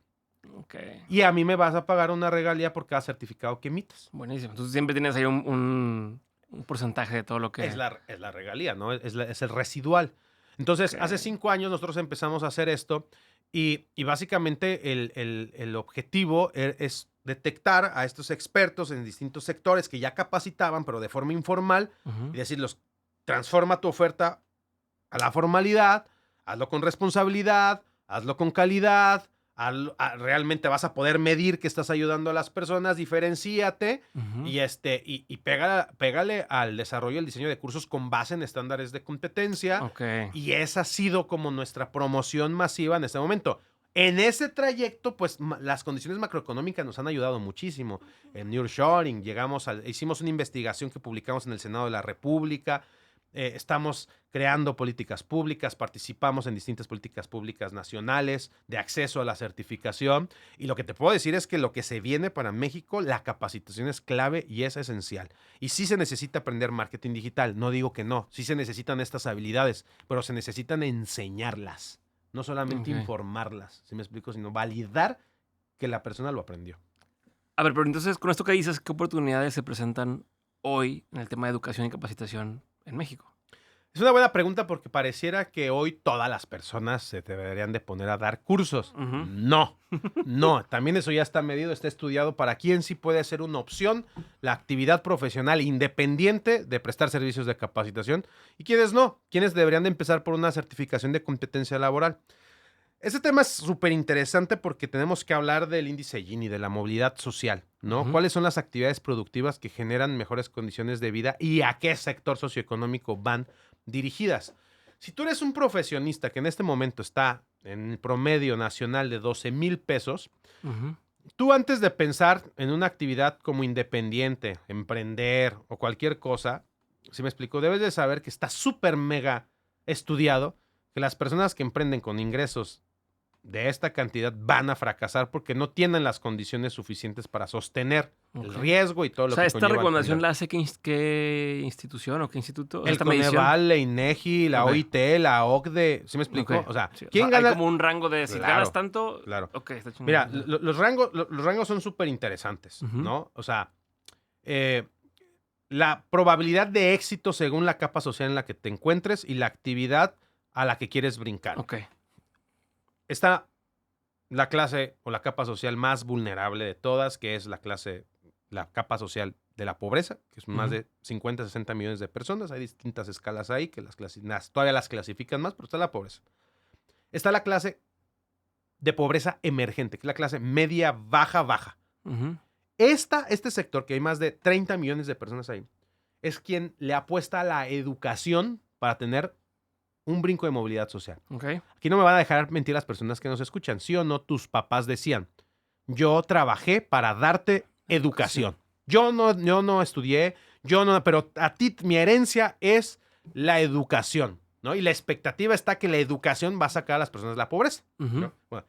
Okay. Y a mí me vas a pagar una regalía por cada certificado que emitas. Buenísimo. Entonces siempre tienes ahí un porcentaje de todo lo que... Es la regalía, ¿no? Es el residual. Entonces, hace 5 años nosotros empezamos a hacer esto y básicamente el objetivo es detectar a estos expertos en distintos sectores que ya capacitaban, pero de forma informal, y decirles, transforma tu oferta a la formalidad, hazlo con responsabilidad, hazlo con calidad, realmente vas a poder medir que estás ayudando a las personas, diferencíate y pégale al desarrollo y el diseño de cursos con base en estándares de competencia. Okay. Y esa ha sido como nuestra promoción masiva en este momento. En ese trayecto, pues las condiciones macroeconómicas nos han ayudado muchísimo. En nearshoring, hicimos una investigación que publicamos en el Senado de la República. Estamos creando políticas públicas, participamos en distintas políticas públicas nacionales de acceso a la certificación. Y lo que te puedo decir es que lo que se viene para México, la capacitación es clave y es esencial. Y sí se necesita aprender marketing digital, no digo que no, sí se necesitan estas habilidades, pero se necesitan enseñarlas. No solamente informarlas, ¿sí me explico? Sino validar que la persona lo aprendió. A ver, pero entonces, con esto que dices, ¿qué oportunidades se presentan hoy en el tema de educación y capacitación en México? Es una buena pregunta porque pareciera que hoy todas las personas se deberían de poner a dar cursos. No, también eso ya está medido, está estudiado para quién sí puede ser una opción la actividad profesional independiente de prestar servicios de capacitación y quiénes no, quiénes deberían de empezar por una certificación de competencia laboral. Este tema es súper interesante porque tenemos que hablar del índice Gini, de la movilidad social, ¿no? ¿Cuáles son las actividades productivas que generan mejores condiciones de vida y a qué sector socioeconómico van dirigidas? Si tú eres un profesionista que en este momento está en el promedio nacional de 12,000 pesos, tú antes de pensar en una actividad como independiente, emprender o cualquier cosa, ¿sí me explico? Debes de saber que está súper mega estudiado que las personas que emprenden con ingresos de esta cantidad van a fracasar porque no tienen las condiciones suficientes para sostener el riesgo y todo lo que conlleva. O sea, ¿esta recomendación la hace qué institución o qué instituto? El Coneval, la INEGI, la OIT, la OCDE, ¿sí me explico? O sea, ¿quién gana? Hay como un rango de si ganas tanto... Claro. Okay, está mira, los rangos son súper interesantes, ¿no? O sea, la probabilidad de éxito según la capa social en la que te encuentres y la actividad a la que quieres brincar. Está la clase o la capa social más vulnerable de todas, que es la clase la capa social de la pobreza, que es más de 50, 60 millones de personas. Hay distintas escalas ahí que todavía las clasifican más, pero está la pobreza. Está la clase de pobreza emergente, que es la clase media, baja, baja. Este sector, que hay más de 30 millones de personas ahí, es quien le apuesta a la educación para tener un brinco de movilidad social. Aquí no me van a dejar mentir las personas que nos escuchan. ¿Sí o no? Tus papás decían, yo trabajé para darte educación. Yo no estudié, pero a ti mi herencia es la educación, ¿no? Y la expectativa está que la educación va a sacar a las personas de la pobreza, ¿no? Bueno,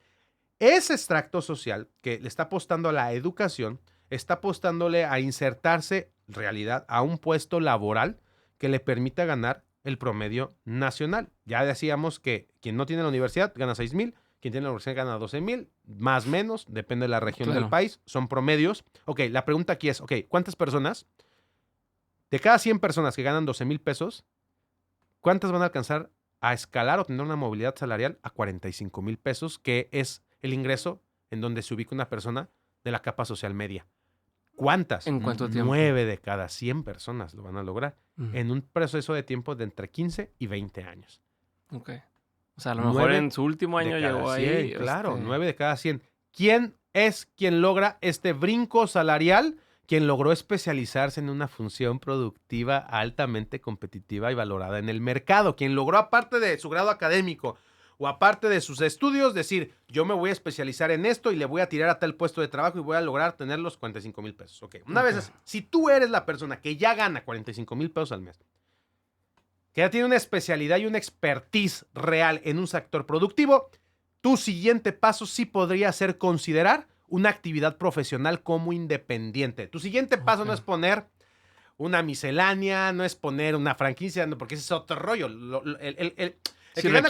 ese extracto social que le está apostando a la educación, está apostándole a insertarse, en realidad, a un puesto laboral que le permita ganar el promedio nacional. Ya decíamos que quien no tiene la universidad gana 6,000, quien tiene la universidad gana 12,000, más o menos, depende de la región del país, son promedios. Ok, la pregunta aquí es, ¿cuántas personas, de cada 100 personas que ganan 12,000 pesos, cuántas van a alcanzar a escalar o tener una movilidad salarial a 45,000 pesos, que es el ingreso en donde se ubica una persona de la capa social media? ¿Cuántas? ¿En cuánto tiempo? 9 de cada 100 personas lo van a lograr en un proceso de tiempo de entre 15 y 20 años. Ok. O sea, a lo mejor en su último año llegó 100, ahí. Claro, 9 de cada 100. ¿Quién es quien logra este brinco salarial? Quien logró especializarse en una función productiva altamente competitiva y valorada en el mercado. Quien logró, aparte de su grado académico o aparte de sus estudios, decir, yo me voy a especializar en esto y le voy a tirar a tal puesto de trabajo y voy a lograr tener los 45,000 pesos. Ok, una vez así, si tú eres la persona que ya gana 45,000 pesos al mes, que ya tiene una especialidad y una expertise real en un sector productivo, tu siguiente paso sí podría ser considerar una actividad profesional como independiente. Tu siguiente paso no es poner una miscelánea, no es poner una franquicia, no, porque ese es otro rollo. El que gana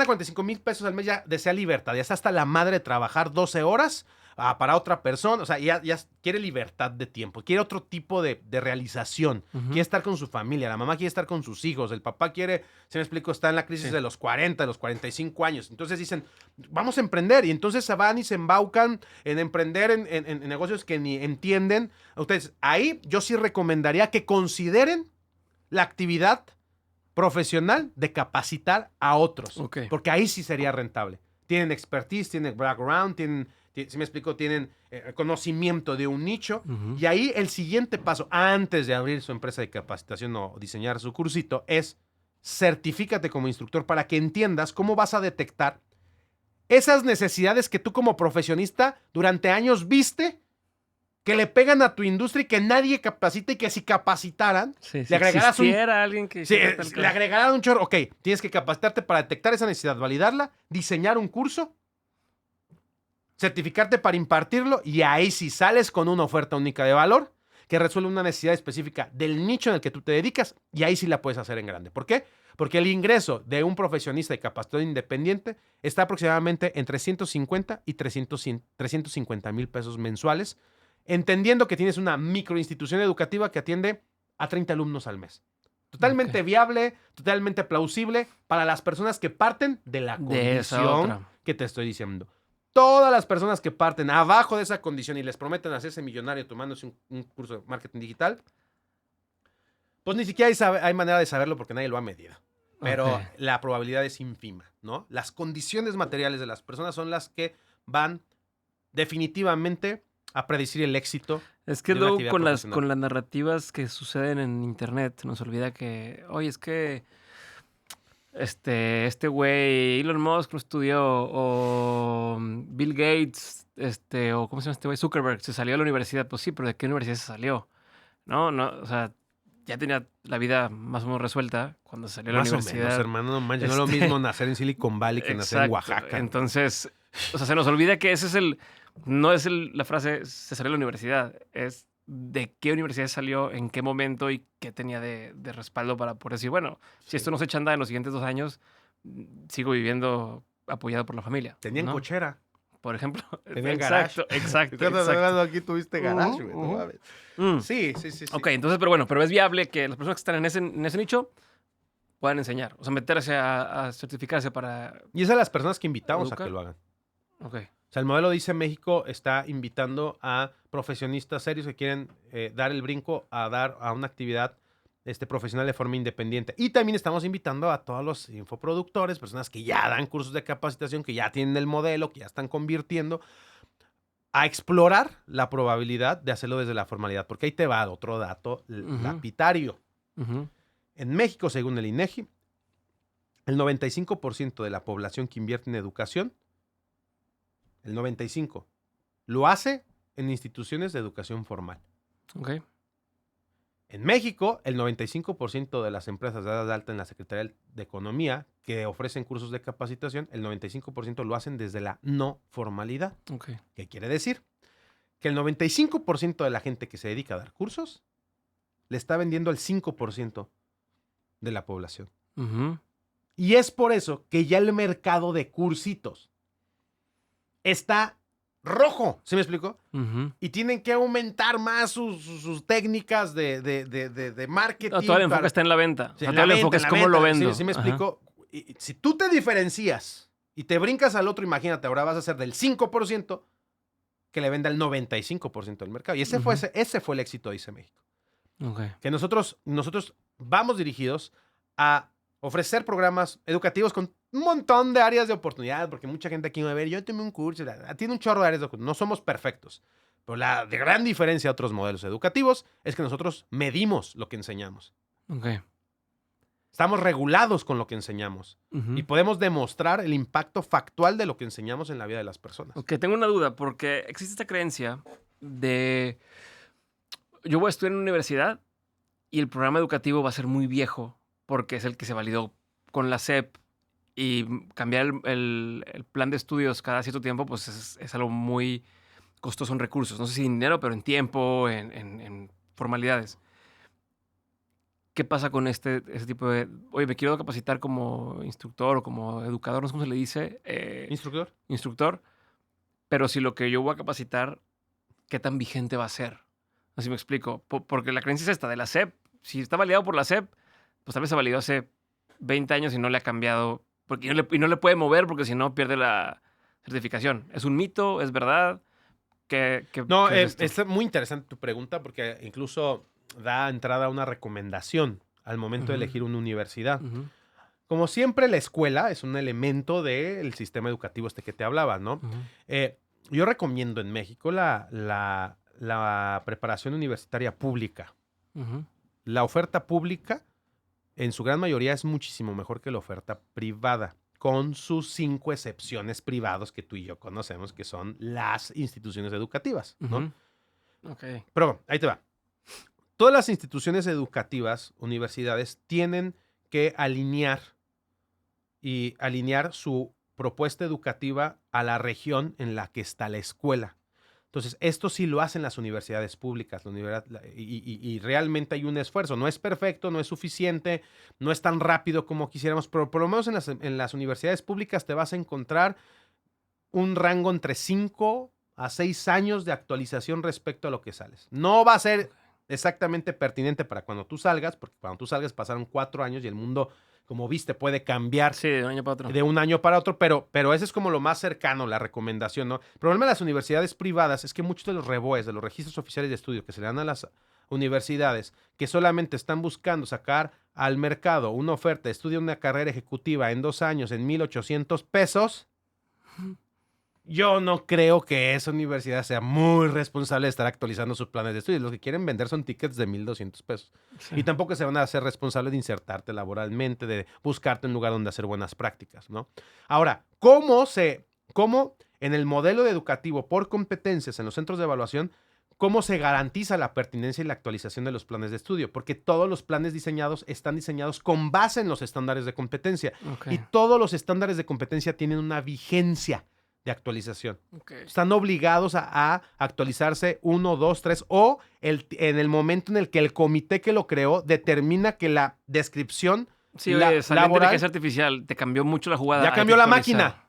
45,000 pesos al mes, ya desea libertad, ya está hasta la madre de trabajar 12 horas para otra persona, o sea, ya quiere libertad de tiempo, quiere otro tipo de realización, quiere estar con su familia, la mamá quiere estar con sus hijos, el papá quiere, si me explico, está en la crisis de los 40, de los 45 años, entonces dicen, vamos a emprender, y entonces se van y se embaucan en emprender en negocios que ni entienden. Entonces, ahí yo sí recomendaría que consideren la actividad profesional de capacitar a otros, porque ahí sí sería rentable. Tienen expertise, tienen background, si me explico, tienen conocimiento de un nicho, y ahí el siguiente paso, antes de abrir su empresa de capacitación o diseñar su cursito, es certifícate como instructor para que entiendas cómo vas a detectar esas necesidades que tú como profesionista durante años viste que le pegan a tu industria y que nadie capacita, y que si capacitaran, le agregarás alguien que le agregarán un chorro. Ok, tienes que capacitarte para detectar esa necesidad, validarla, diseñar un curso, certificarte para impartirlo, y ahí sí sales con una oferta única de valor que resuelve una necesidad específica del nicho en el que tú te dedicas, y ahí sí la puedes hacer en grande. ¿Por qué? Porque el ingreso de un profesionista de capacitador independiente está aproximadamente entre 150 y 350,000 pesos mensuales, entendiendo que tienes una microinstitución educativa que atiende a 30 alumnos al mes. Totalmente viable, totalmente plausible para las personas que parten de la condición que te estoy diciendo. Todas las personas que parten abajo de esa condición y les prometen hacerse millonario tomándose un curso de marketing digital, pues ni siquiera hay manera de saberlo porque nadie lo ha medido. Pero la probabilidad es ínfima, ¿no? Las condiciones materiales de las personas son las que van definitivamente a predecir el éxito. Es que luego con las narrativas que suceden en internet nos olvida que, oye, es que este güey, Elon Musk lo estudió, o Bill Gates, o ¿cómo se llama este güey? Zuckerberg, se salió de la universidad. Pues sí, pero ¿de qué universidad se salió? No, o sea, ya tenía la vida más o menos resuelta cuando salió de la universidad. Más o menos, hermano, no manches, no es lo mismo nacer en Silicon Valley que nacer en Oaxaca. Entonces, o sea, se nos olvida que ese es no es la frase se salió de la universidad, es de qué universidad salió, en qué momento y qué tenía de respaldo para poder decir, bueno, si esto no se echa a andar en los siguientes 2 años, sigo viviendo apoyado por la familia. Tenían cochera. Por ejemplo. Tenían garage. Exacto. Cuando aquí tuviste garage, güey. No mames. Sí. Ok, entonces, pero es viable que las personas que están en ese nicho puedan enseñar, o sea, meterse a certificarse para... Y esas son las personas que invitamos a que lo hagan. Ok. sea, el modelo de ICE México está invitando a profesionistas serios que quieren dar el brinco a una actividad profesional de forma independiente. Y también estamos invitando a todos los infoproductores, personas que ya dan cursos de capacitación, que ya tienen el modelo, que ya están convirtiendo, a explorar la probabilidad de hacerlo desde la formalidad. Porque ahí te va otro dato lapitario. En México, según el INEGI, el 95% de la población que invierte en educación, el 95%, lo hace en instituciones de educación formal. Ok. En México, el 95% de las empresas dadas de alta en la Secretaría de Economía que ofrecen cursos de capacitación, el 95% lo hacen desde la no formalidad. Okay. ¿Qué quiere decir? Que el 95% de la gente que se dedica a dar cursos le está vendiendo al 5% de la población. Y es por eso que ya el mercado de cursitos está rojo, ¿sí me explico? Y tienen que aumentar más sus técnicas de marketing. No, todo el enfoque está en la venta. Sí, todo el enfoque es cómo lo vendo. Sí, me explico. Y si tú te diferencias y te brincas al otro, imagínate, ahora vas a ser del 5% que le venda el 95% del mercado. Y ese fue el éxito de ICE México. Okay. Que nosotros vamos dirigidos a ofrecer programas educativos con un montón de áreas de oportunidad, porque mucha gente aquí va a ver, yo tomé un curso, tiene un chorro de áreas de oportunidad. No somos perfectos, pero la gran diferencia de otros modelos educativos es que nosotros medimos lo que enseñamos. Okay. Estamos regulados con lo que enseñamos y podemos demostrar el impacto factual de lo que enseñamos en la vida de las personas. Ok, tengo una duda, porque existe esta creencia de yo voy a estudiar en una universidad y el programa educativo va a ser muy viejo porque es el que se validó con la SEP y cambiar el plan de estudios cada cierto tiempo pues es algo muy costoso en recursos. No sé si en dinero, pero en tiempo, en formalidades. ¿Qué pasa con ese tipo de... Oye, me quiero capacitar como instructor o como educador, no sé cómo se le dice. Instructor. Pero si lo que yo voy a capacitar, ¿qué tan vigente va a ser? Así me explico. Porque la creencia es esta, de la SEP. Si está validado por la SEP, pues tal vez se validó hace 20 años y no le ha cambiado. Y no le puede mover porque si no pierde la certificación. ¿Es un mito? ¿Es verdad? No, ¿qué es muy interesante tu pregunta porque incluso da entrada a una recomendación al momento de elegir una universidad. Como siempre, la escuela es un elemento del sistema educativo que te hablaba, ¿no? Yo recomiendo en México la preparación universitaria pública. La oferta pública, en su gran mayoría, es muchísimo mejor que la oferta privada, con sus 5 excepciones privados que tú y yo conocemos, que son las instituciones educativas, ¿no? Okay. Pero ahí te va. Todas las instituciones educativas, universidades, tienen que alinear su propuesta educativa a la región en la que está la escuela. Entonces, esto sí lo hacen las universidades públicas y realmente hay un esfuerzo. No es perfecto, no es suficiente, no es tan rápido como quisiéramos, pero por lo menos en las universidades públicas te vas a encontrar un rango entre 5 a 6 años de actualización respecto a lo que sales. No va a ser exactamente pertinente para cuando tú salgas, porque cuando tú salgas pasaron 4 años y el mundo, como viste, puede cambiar de un año para otro. De un año para otro, pero ese es como lo más cercano, la recomendación, ¿no? El problema de las universidades privadas es que muchos de los REBOEs, de los registros oficiales de estudio que se le dan a las universidades, que solamente están buscando sacar al mercado una oferta, estudia una carrera ejecutiva en 2 años en 1,800 pesos, yo no creo que esa universidad sea muy responsable de estar actualizando sus planes de estudio. Lo que quieren vender son tickets de 1,200 pesos. Sí. Y tampoco se van a hacer responsables de insertarte laboralmente, de buscarte un lugar donde hacer buenas prácticas, ¿no? Ahora, ¿cómo en el modelo educativo por competencias en los centros de evaluación, cómo se garantiza la pertinencia y la actualización de los planes de estudio? Porque todos los planes diseñados están diseñados con base en los estándares de competencia. Okay. Y todos los estándares de competencia tienen una vigencia de actualización. Okay. Están obligados a actualizarse 1, 2, 3 o en el momento en el que el comité que lo creó determina que la descripción laboral... inteligencia artificial, te cambió mucho la jugada. Ya cambió la máquina.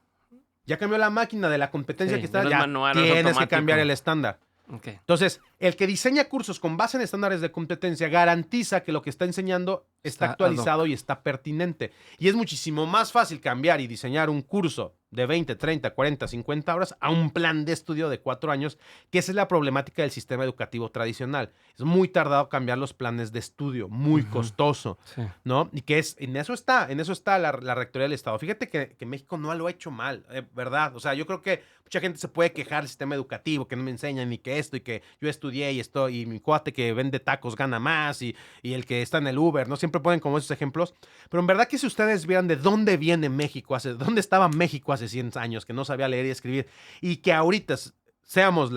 Ya cambió la máquina de la competencia que está. Ya tienes que cambiar el estándar. Okay. Entonces, El que diseña cursos con base en estándares de competencia garantiza que lo que está enseñando está actualizado y está pertinente. Y es muchísimo más fácil cambiar y diseñar un curso de 20, 30, 40, 50 horas a un plan de estudio de 4 años, que esa es la problemática del sistema educativo tradicional. Es muy tardado cambiar los planes de estudio, muy costoso, Sí. ¿no? Y que en eso está la Rectoría del Estado. Fíjate que México no lo ha hecho mal, ¿verdad? O sea, yo creo que mucha gente se puede quejar del sistema educativo, que no me enseñan ni que esto y que yo estudié y esto, y mi cuate que vende tacos gana más y el que está en el Uber, ¿no? Siempre ponen como esos ejemplos. Pero en verdad que si ustedes vieran de dónde viene México, dónde estaba México hace 100 años, que no sabía leer y escribir, y que ahorita seamos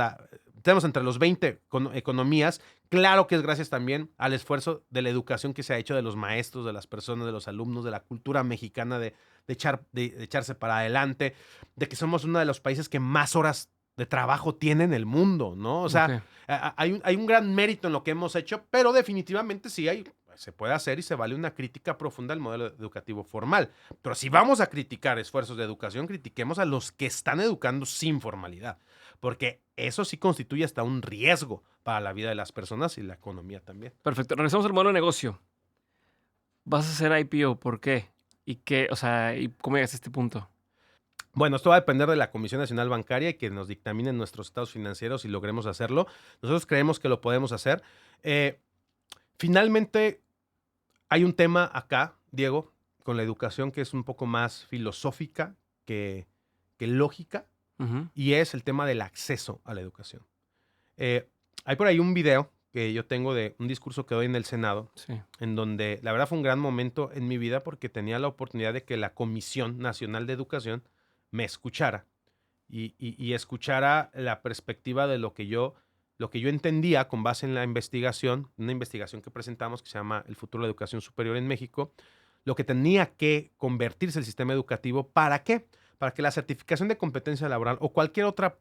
entre los 20 economías, claro que es gracias también al esfuerzo de la educación que se ha hecho de los maestros, de las personas, de los alumnos, de la cultura mexicana de echarse para adelante, de que somos uno de los países que más horas de trabajo tiene en el mundo, ¿no? O sea, hay un gran mérito en lo que hemos hecho, pero definitivamente sí se puede hacer y se vale una crítica profunda al modelo educativo formal. Pero si vamos a criticar esfuerzos de educación, critiquemos a los que están educando sin formalidad, porque eso sí constituye hasta un riesgo para la vida de las personas y la economía también. Perfecto. Regresamos al modelo de negocio. Vas a hacer IPO, ¿por qué? ¿Y qué? O sea, ¿y cómo llegas a este punto? Bueno, esto va a depender de la Comisión Nacional Bancaria y que nos dictaminen nuestros estados financieros y logremos hacerlo. Nosotros creemos que lo podemos hacer. Finalmente, hay un tema acá, Diego, con la educación que es un poco más filosófica que lógica, y es el tema del acceso a la educación. Hay por ahí un video que yo tengo de un discurso que doy en el Senado, en donde la verdad fue un gran momento en mi vida porque tenía la oportunidad de que la Comisión Nacional de Educación me escuchara y escuchara la perspectiva de lo que yo entendía con base en la investigación, una investigación que presentamos que se llama El futuro de la educación superior en México, lo que tenía que convertirse el sistema educativo. ¿Para qué? Para que la certificación de competencia laboral o cualquier otra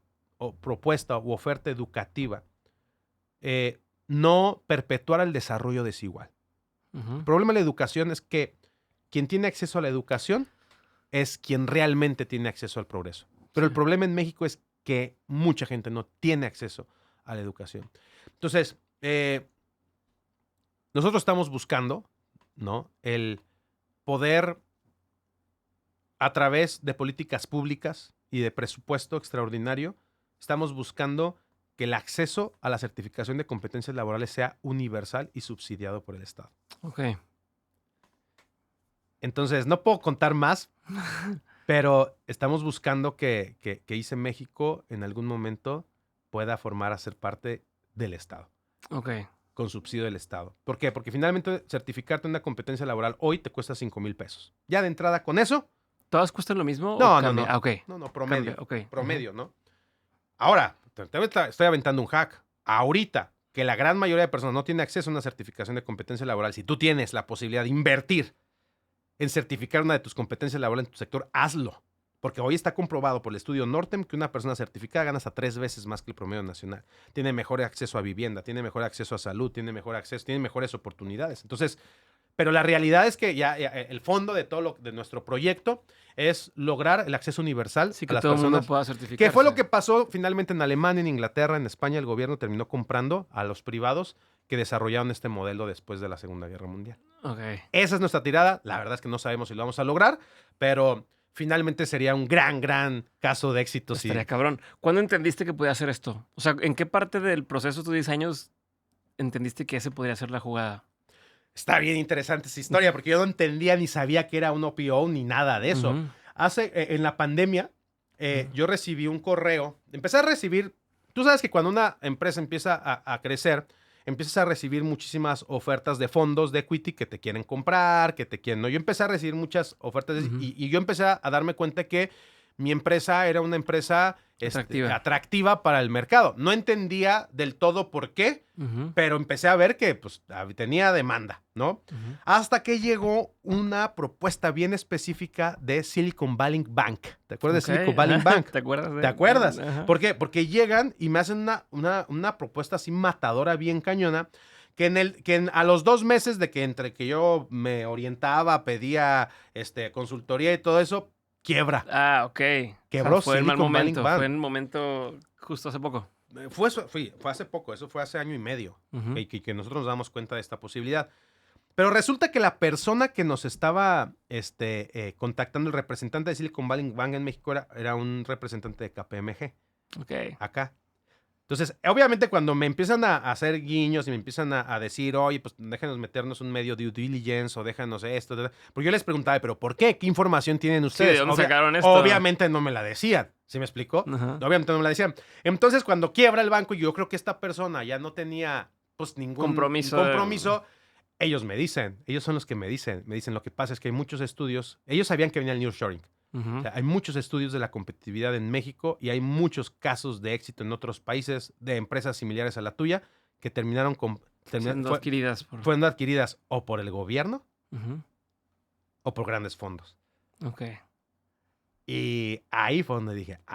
propuesta u oferta educativa no perpetuara el desarrollo desigual. El problema de la educación es que quien tiene acceso a la educación es quien realmente tiene acceso al progreso. Pero el problema en México es que mucha gente no tiene acceso a la educación. Entonces, nosotros estamos buscando, ¿no?, el poder, a través de políticas públicas y de presupuesto extraordinario, estamos buscando que el acceso a la certificación de competencias laborales sea universal y subsidiado por el Estado. Ok. Entonces, no puedo contar más, pero estamos buscando que ICE México en algún momento pueda formar a ser parte del Estado. Ok. Con subsidio del Estado. ¿Por qué? Porque finalmente certificarte una competencia laboral hoy te cuesta 5,000 pesos. Ya de entrada con eso. ¿Todas cuestan lo mismo? No, o no, no. Ah, ok. No, promedio. Cambia, ok. Promedio, ¿no? Ahora, estoy aventando un hack. Ahorita, que la gran mayoría de personas no tiene acceso a una certificación de competencia laboral, si tú tienes la posibilidad de invertir en certificar una de tus competencias laborales en tu sector, hazlo. Porque hoy está comprobado por el estudio Nortem que una persona certificada gana hasta 3 veces más que el promedio nacional. Tiene mejor acceso a vivienda, tiene mejor acceso a salud, tiene mejores oportunidades. Entonces, pero la realidad es que ya el fondo de de nuestro proyecto es lograr el acceso universal Sí, a que las todo el mundo personas. pueda certificarse. Que fue lo que pasó finalmente en Alemania, en Inglaterra, en España. El gobierno terminó comprando a los privados que desarrollaron este modelo después de la Segunda Guerra Mundial. Ok. Esa es nuestra tirada. La verdad es que no sabemos si lo vamos a lograr, pero finalmente sería un gran caso de éxito. Estaría cabrón. ¿Cuándo entendiste que podía hacer esto? O sea, ¿en qué parte del proceso de tus 10 años entendiste que ese podría ser la jugada? Está bien interesante esa historia porque yo no entendía ni sabía que era un OPO ni nada de eso. En la pandemia, yo recibí un correo. Empecé a recibir. Tú sabes que cuando una empresa empieza a crecer, empiezas a recibir muchísimas ofertas de fondos de equity que te quieren comprar, que te quieren. ¿No? Yo empecé a recibir muchas ofertas y yo empecé a darme cuenta que mi empresa era una empresa atractiva para el mercado. No entendía del todo por qué, pero empecé a ver que pues, tenía demanda, ¿no? Hasta que llegó una propuesta bien específica de Silicon Valley Bank. ¿Te acuerdas de Silicon Valley Bank? ¿Te acuerdas? ¿Te acuerdas? ¿Por qué? Porque llegan y me hacen una propuesta así matadora, bien cañona, que a los 2 meses de que entre que yo me orientaba, pedía consultoría y todo eso, quiebra. Ah, ok. Quebró. O sea, fue el mal Silicon Valley momento. Bank. Fue en un momento justo hace poco. Fue hace poco, eso fue hace año y medio, Ujú. que nosotros nos damos cuenta de esta posibilidad. Pero resulta que la persona que nos estaba contactando, el representante de Silicon Valley Bank en México, era un representante de KPMG Ok. acá. Entonces, obviamente, cuando me empiezan a hacer guiños y me empiezan a decir, oye, pues déjanos meternos un medio due diligence o déjanos esto, porque yo les preguntaba, ¿pero por qué? ¿Qué información tienen Sí, ¿de ustedes? dónde sacaron esto? Obviamente no me la decían. ¿Sí me explicó? Ajá. Obviamente no me la decían. Entonces, cuando quiebra el banco, y yo creo que esta persona ya no tenía pues ningún Compromiso. compromiso. Ellos me dicen, ellos son los que me dicen, lo que pasa es que hay muchos estudios, ellos sabían que venía el nearshoring. Ujú. O sea, hay muchos estudios de la competitividad en México y hay muchos casos de éxito en otros países de empresas similares a la tuya que Siendo adquiridas por... fueron adquiridas o por el gobierno Ujú. o por grandes fondos. Ok. Y ahí fue donde dije, y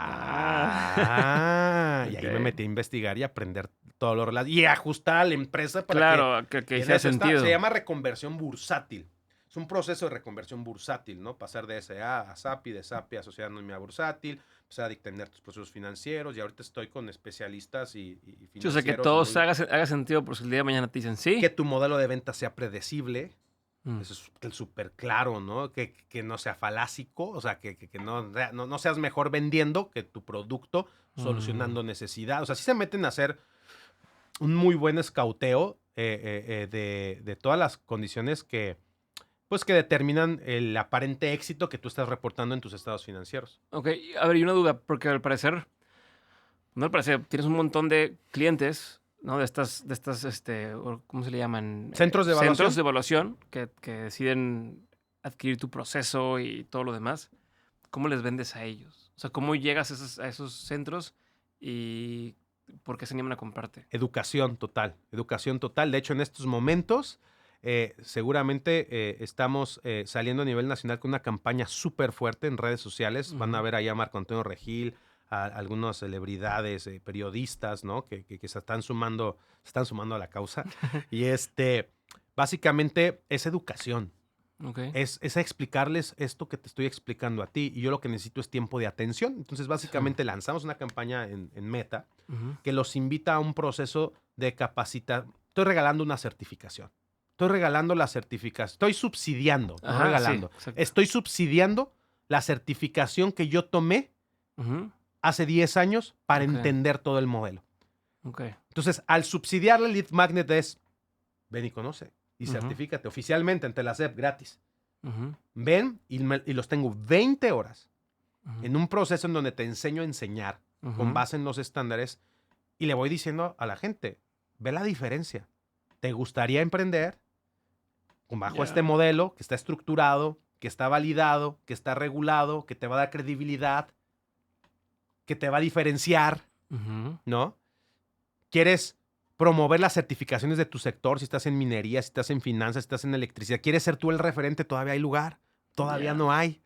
ahí me Ok. metí a investigar y a aprender todo lo relacionado y ajustar a la empresa para Claro, que que en hiciera eso sentido. se llama reconversión bursátil. Es un proceso de reconversión bursátil, ¿no? Pasar de SA a SAPI, de SAPI a Sociedad Anónima Bursátil, empezar a dictaminar tus procesos financieros y ahorita estoy con especialistas y Sí, o sea, que financieros. todo muy- haga sentido por si el día de mañana te dicen sí. que tu modelo de venta sea predecible, Mm. eso es súper claro, ¿no? Que no sea falásico, o sea, que no seas mejor vendiendo que tu producto solucionando necesidad. O sea, sí se meten a hacer un muy buen escauteo de todas las condiciones pues, que determinan el aparente éxito que tú estás reportando en tus estados financieros. Ok, a ver, y una duda, porque al parecer, no al parecer, tienes un montón de clientes, ¿no? De estas, ¿cómo se le llaman? ¿Centros de evaluación? Centros de evaluación que deciden adquirir tu proceso y todo lo demás. ¿Cómo les vendes a ellos? O sea, ¿cómo llegas a esos centros y por qué se animan a comprarte? Educación total, educación total. De hecho, en estos momentos, seguramente estamos saliendo a nivel nacional con una campaña súper fuerte en redes sociales. Van a Ujú. ver allá a Marco Antonio Regil, a algunas celebridades, periodistas, ¿no? Que se están sumando a la causa. Y básicamente es educación. Ok. Es explicarles esto que te estoy explicando a ti. Y yo lo que necesito es tiempo de atención. Entonces, básicamente lanzamos una campaña en Meta Ujú. que los invita a un proceso de capacitación. Estoy regalando una certificación. Estoy regalando la certificación. Estoy subsidiando, no Ajá, sí, regalando. exacto. Estoy subsidiando la certificación que yo tomé Ujú. hace 10 años para Ok. entender todo el modelo. Ok. Entonces, al subsidiarle el lead magnet es, ven y conoce y Ujú. certifícate oficialmente ante la SEP gratis. Ujú. Ven y los tengo 20 horas Ujú. en un proceso en donde te enseño a enseñar con Ujú. base en los estándares y le voy diciendo a la gente, ve la diferencia. ¿Te gustaría emprender bajo Ya. este modelo que está estructurado, que está validado, que está regulado, que te va a dar credibilidad, que te va a diferenciar, Ujú. ¿no? ¿Quieres promover las certificaciones de tu sector? Si estás en minería, si estás en finanzas, si estás en electricidad, ¿quieres ser tú el referente? Todavía hay lugar, todavía Ya. no hay.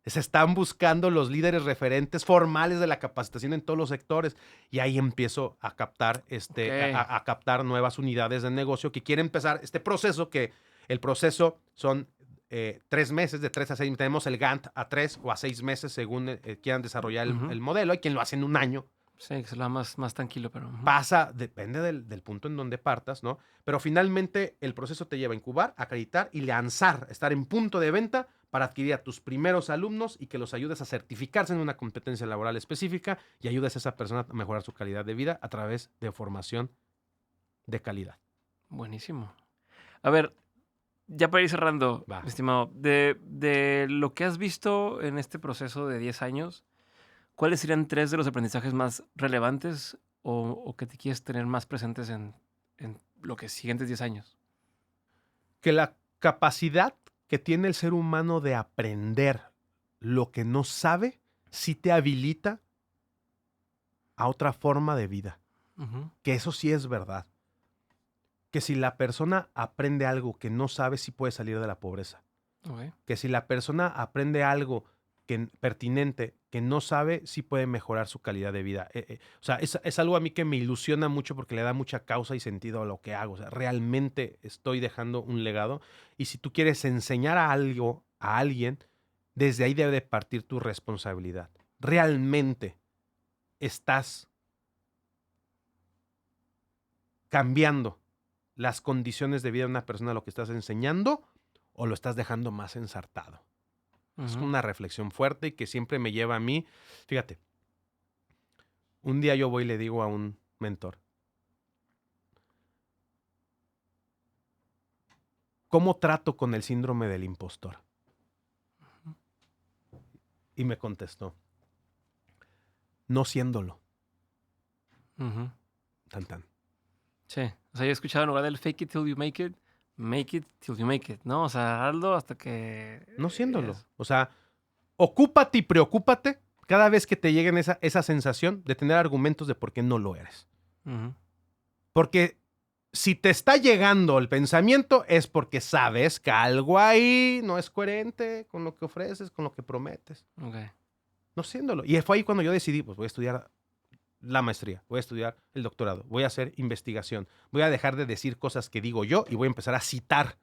Se están buscando los líderes referentes formales de la capacitación en todos los sectores y ahí empiezo a captar Ok. a captar nuevas unidades de negocio que quieren empezar este proceso que el proceso son 3 meses, de 3 a 6, tenemos el Gantt a 3 o a 6 meses según quieran desarrollar Ujú. el modelo. Hay quien lo hace en un año. Sí, que se lo da más tranquilo, pero... ujú. Depende del punto en donde partas, ¿no? Pero finalmente el proceso te lleva a incubar, acreditar y lanzar, estar en punto de venta para adquirir a tus primeros alumnos y que los ayudes a certificarse en una competencia laboral específica y ayudes a esa persona a mejorar su calidad de vida a través de formación de calidad. Buenísimo. A ver, ya para ir cerrando, Va. estimado, de lo que has visto en este proceso de 10 años, ¿cuáles serían 3 de los aprendizajes más relevantes o que te quieres tener más presentes en lo que siguientes 10 años? Que la capacidad que tiene el ser humano de aprender lo que no sabe sí te habilita a otra forma de vida. Ujú. Que eso sí es verdad. Que si la persona aprende algo que no sabe, sí puede salir de la pobreza. Ok. Que si la persona aprende algo pertinente que no sabe, sí puede mejorar su calidad de vida. O sea, es algo a mí que me ilusiona mucho porque le da mucha causa y sentido a lo que hago. O sea, realmente estoy dejando un legado. Y si tú quieres enseñar algo a alguien, desde ahí debe de partir tu responsabilidad. Realmente estás cambiando las condiciones de vida de una persona a lo que estás enseñando o lo estás dejando más ensartado? Es una reflexión fuerte y que siempre me lleva a mí. Fíjate, un día yo voy y le digo a un mentor, ¿cómo trato con el síndrome del impostor? Y me contestó, no siéndolo. Tan, tan. Sí, o sea, yo he escuchado en lugar del fake it till you make it till you make it, ¿no? O sea, hazlo hasta que... No siéndolo. O sea, ocúpate y preocúpate cada vez que te lleguen esa sensación de tener argumentos de por qué no lo eres. Porque si te está llegando el pensamiento es porque sabes que algo ahí no es coherente con lo que ofreces, con lo que prometes. Okay. No siéndolo. Y fue ahí cuando yo decidí, pues voy a estudiar la maestría, voy a estudiar el doctorado, voy a hacer investigación, voy a dejar de decir cosas que digo yo y voy a empezar a citar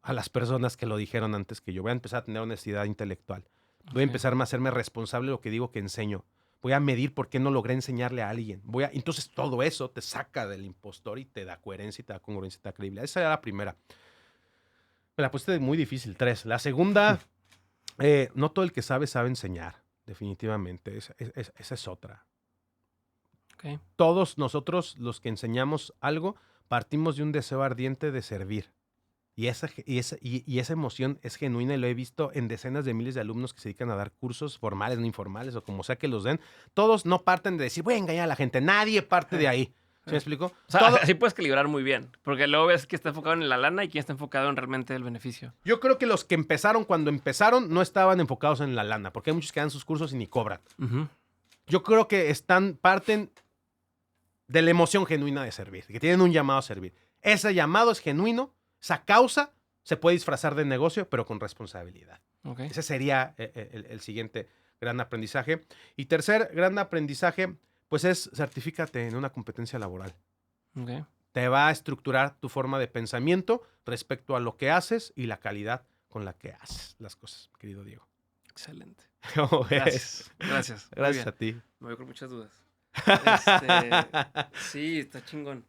a las personas que lo dijeron antes que yo. Voy a empezar a tener honestidad intelectual. Voy a empezar a hacerme responsable de lo que digo que enseño. Voy a medir por qué no logré enseñarle a alguien. Entonces todo eso te saca del impostor y te da coherencia y te da congruencia y te da credibilidad. Esa era la primera. Me la pusiste muy difícil. 3. La segunda, no todo el que sabe enseñar. Definitivamente. Esa es otra. Okay. Todos nosotros, los que enseñamos algo, partimos de un deseo ardiente de servir. Y esa emoción es genuina y lo he visto en decenas de miles de alumnos que se dedican a dar cursos formales, no informales o como sea que los den. Todos no parten de decir, voy a engañar a la gente. Nadie parte de ahí. ¿Sí me explico? O sea, así puedes calibrar muy bien. Porque luego ves quién está enfocado en la lana y quién está enfocado en realmente el beneficio. Yo creo que los que empezaron cuando empezaron no estaban enfocados en la lana. Porque hay muchos que dan sus cursos y ni cobran. Yo creo que parten de la emoción genuina de servir. Que tienen un llamado a servir. Ese llamado es genuino. Esa causa se puede disfrazar de negocio, pero con responsabilidad. Okay. Ese sería el siguiente gran aprendizaje. Y tercer gran aprendizaje, pues es certifícate en una competencia laboral. Okay. Te va a estructurar tu forma de pensamiento respecto a lo que haces y la calidad con la que haces las cosas, querido Diego. Excelente. ¿Cómo ves? Gracias. Gracias a ti. Me voy con muchas dudas. Sí, está chingón.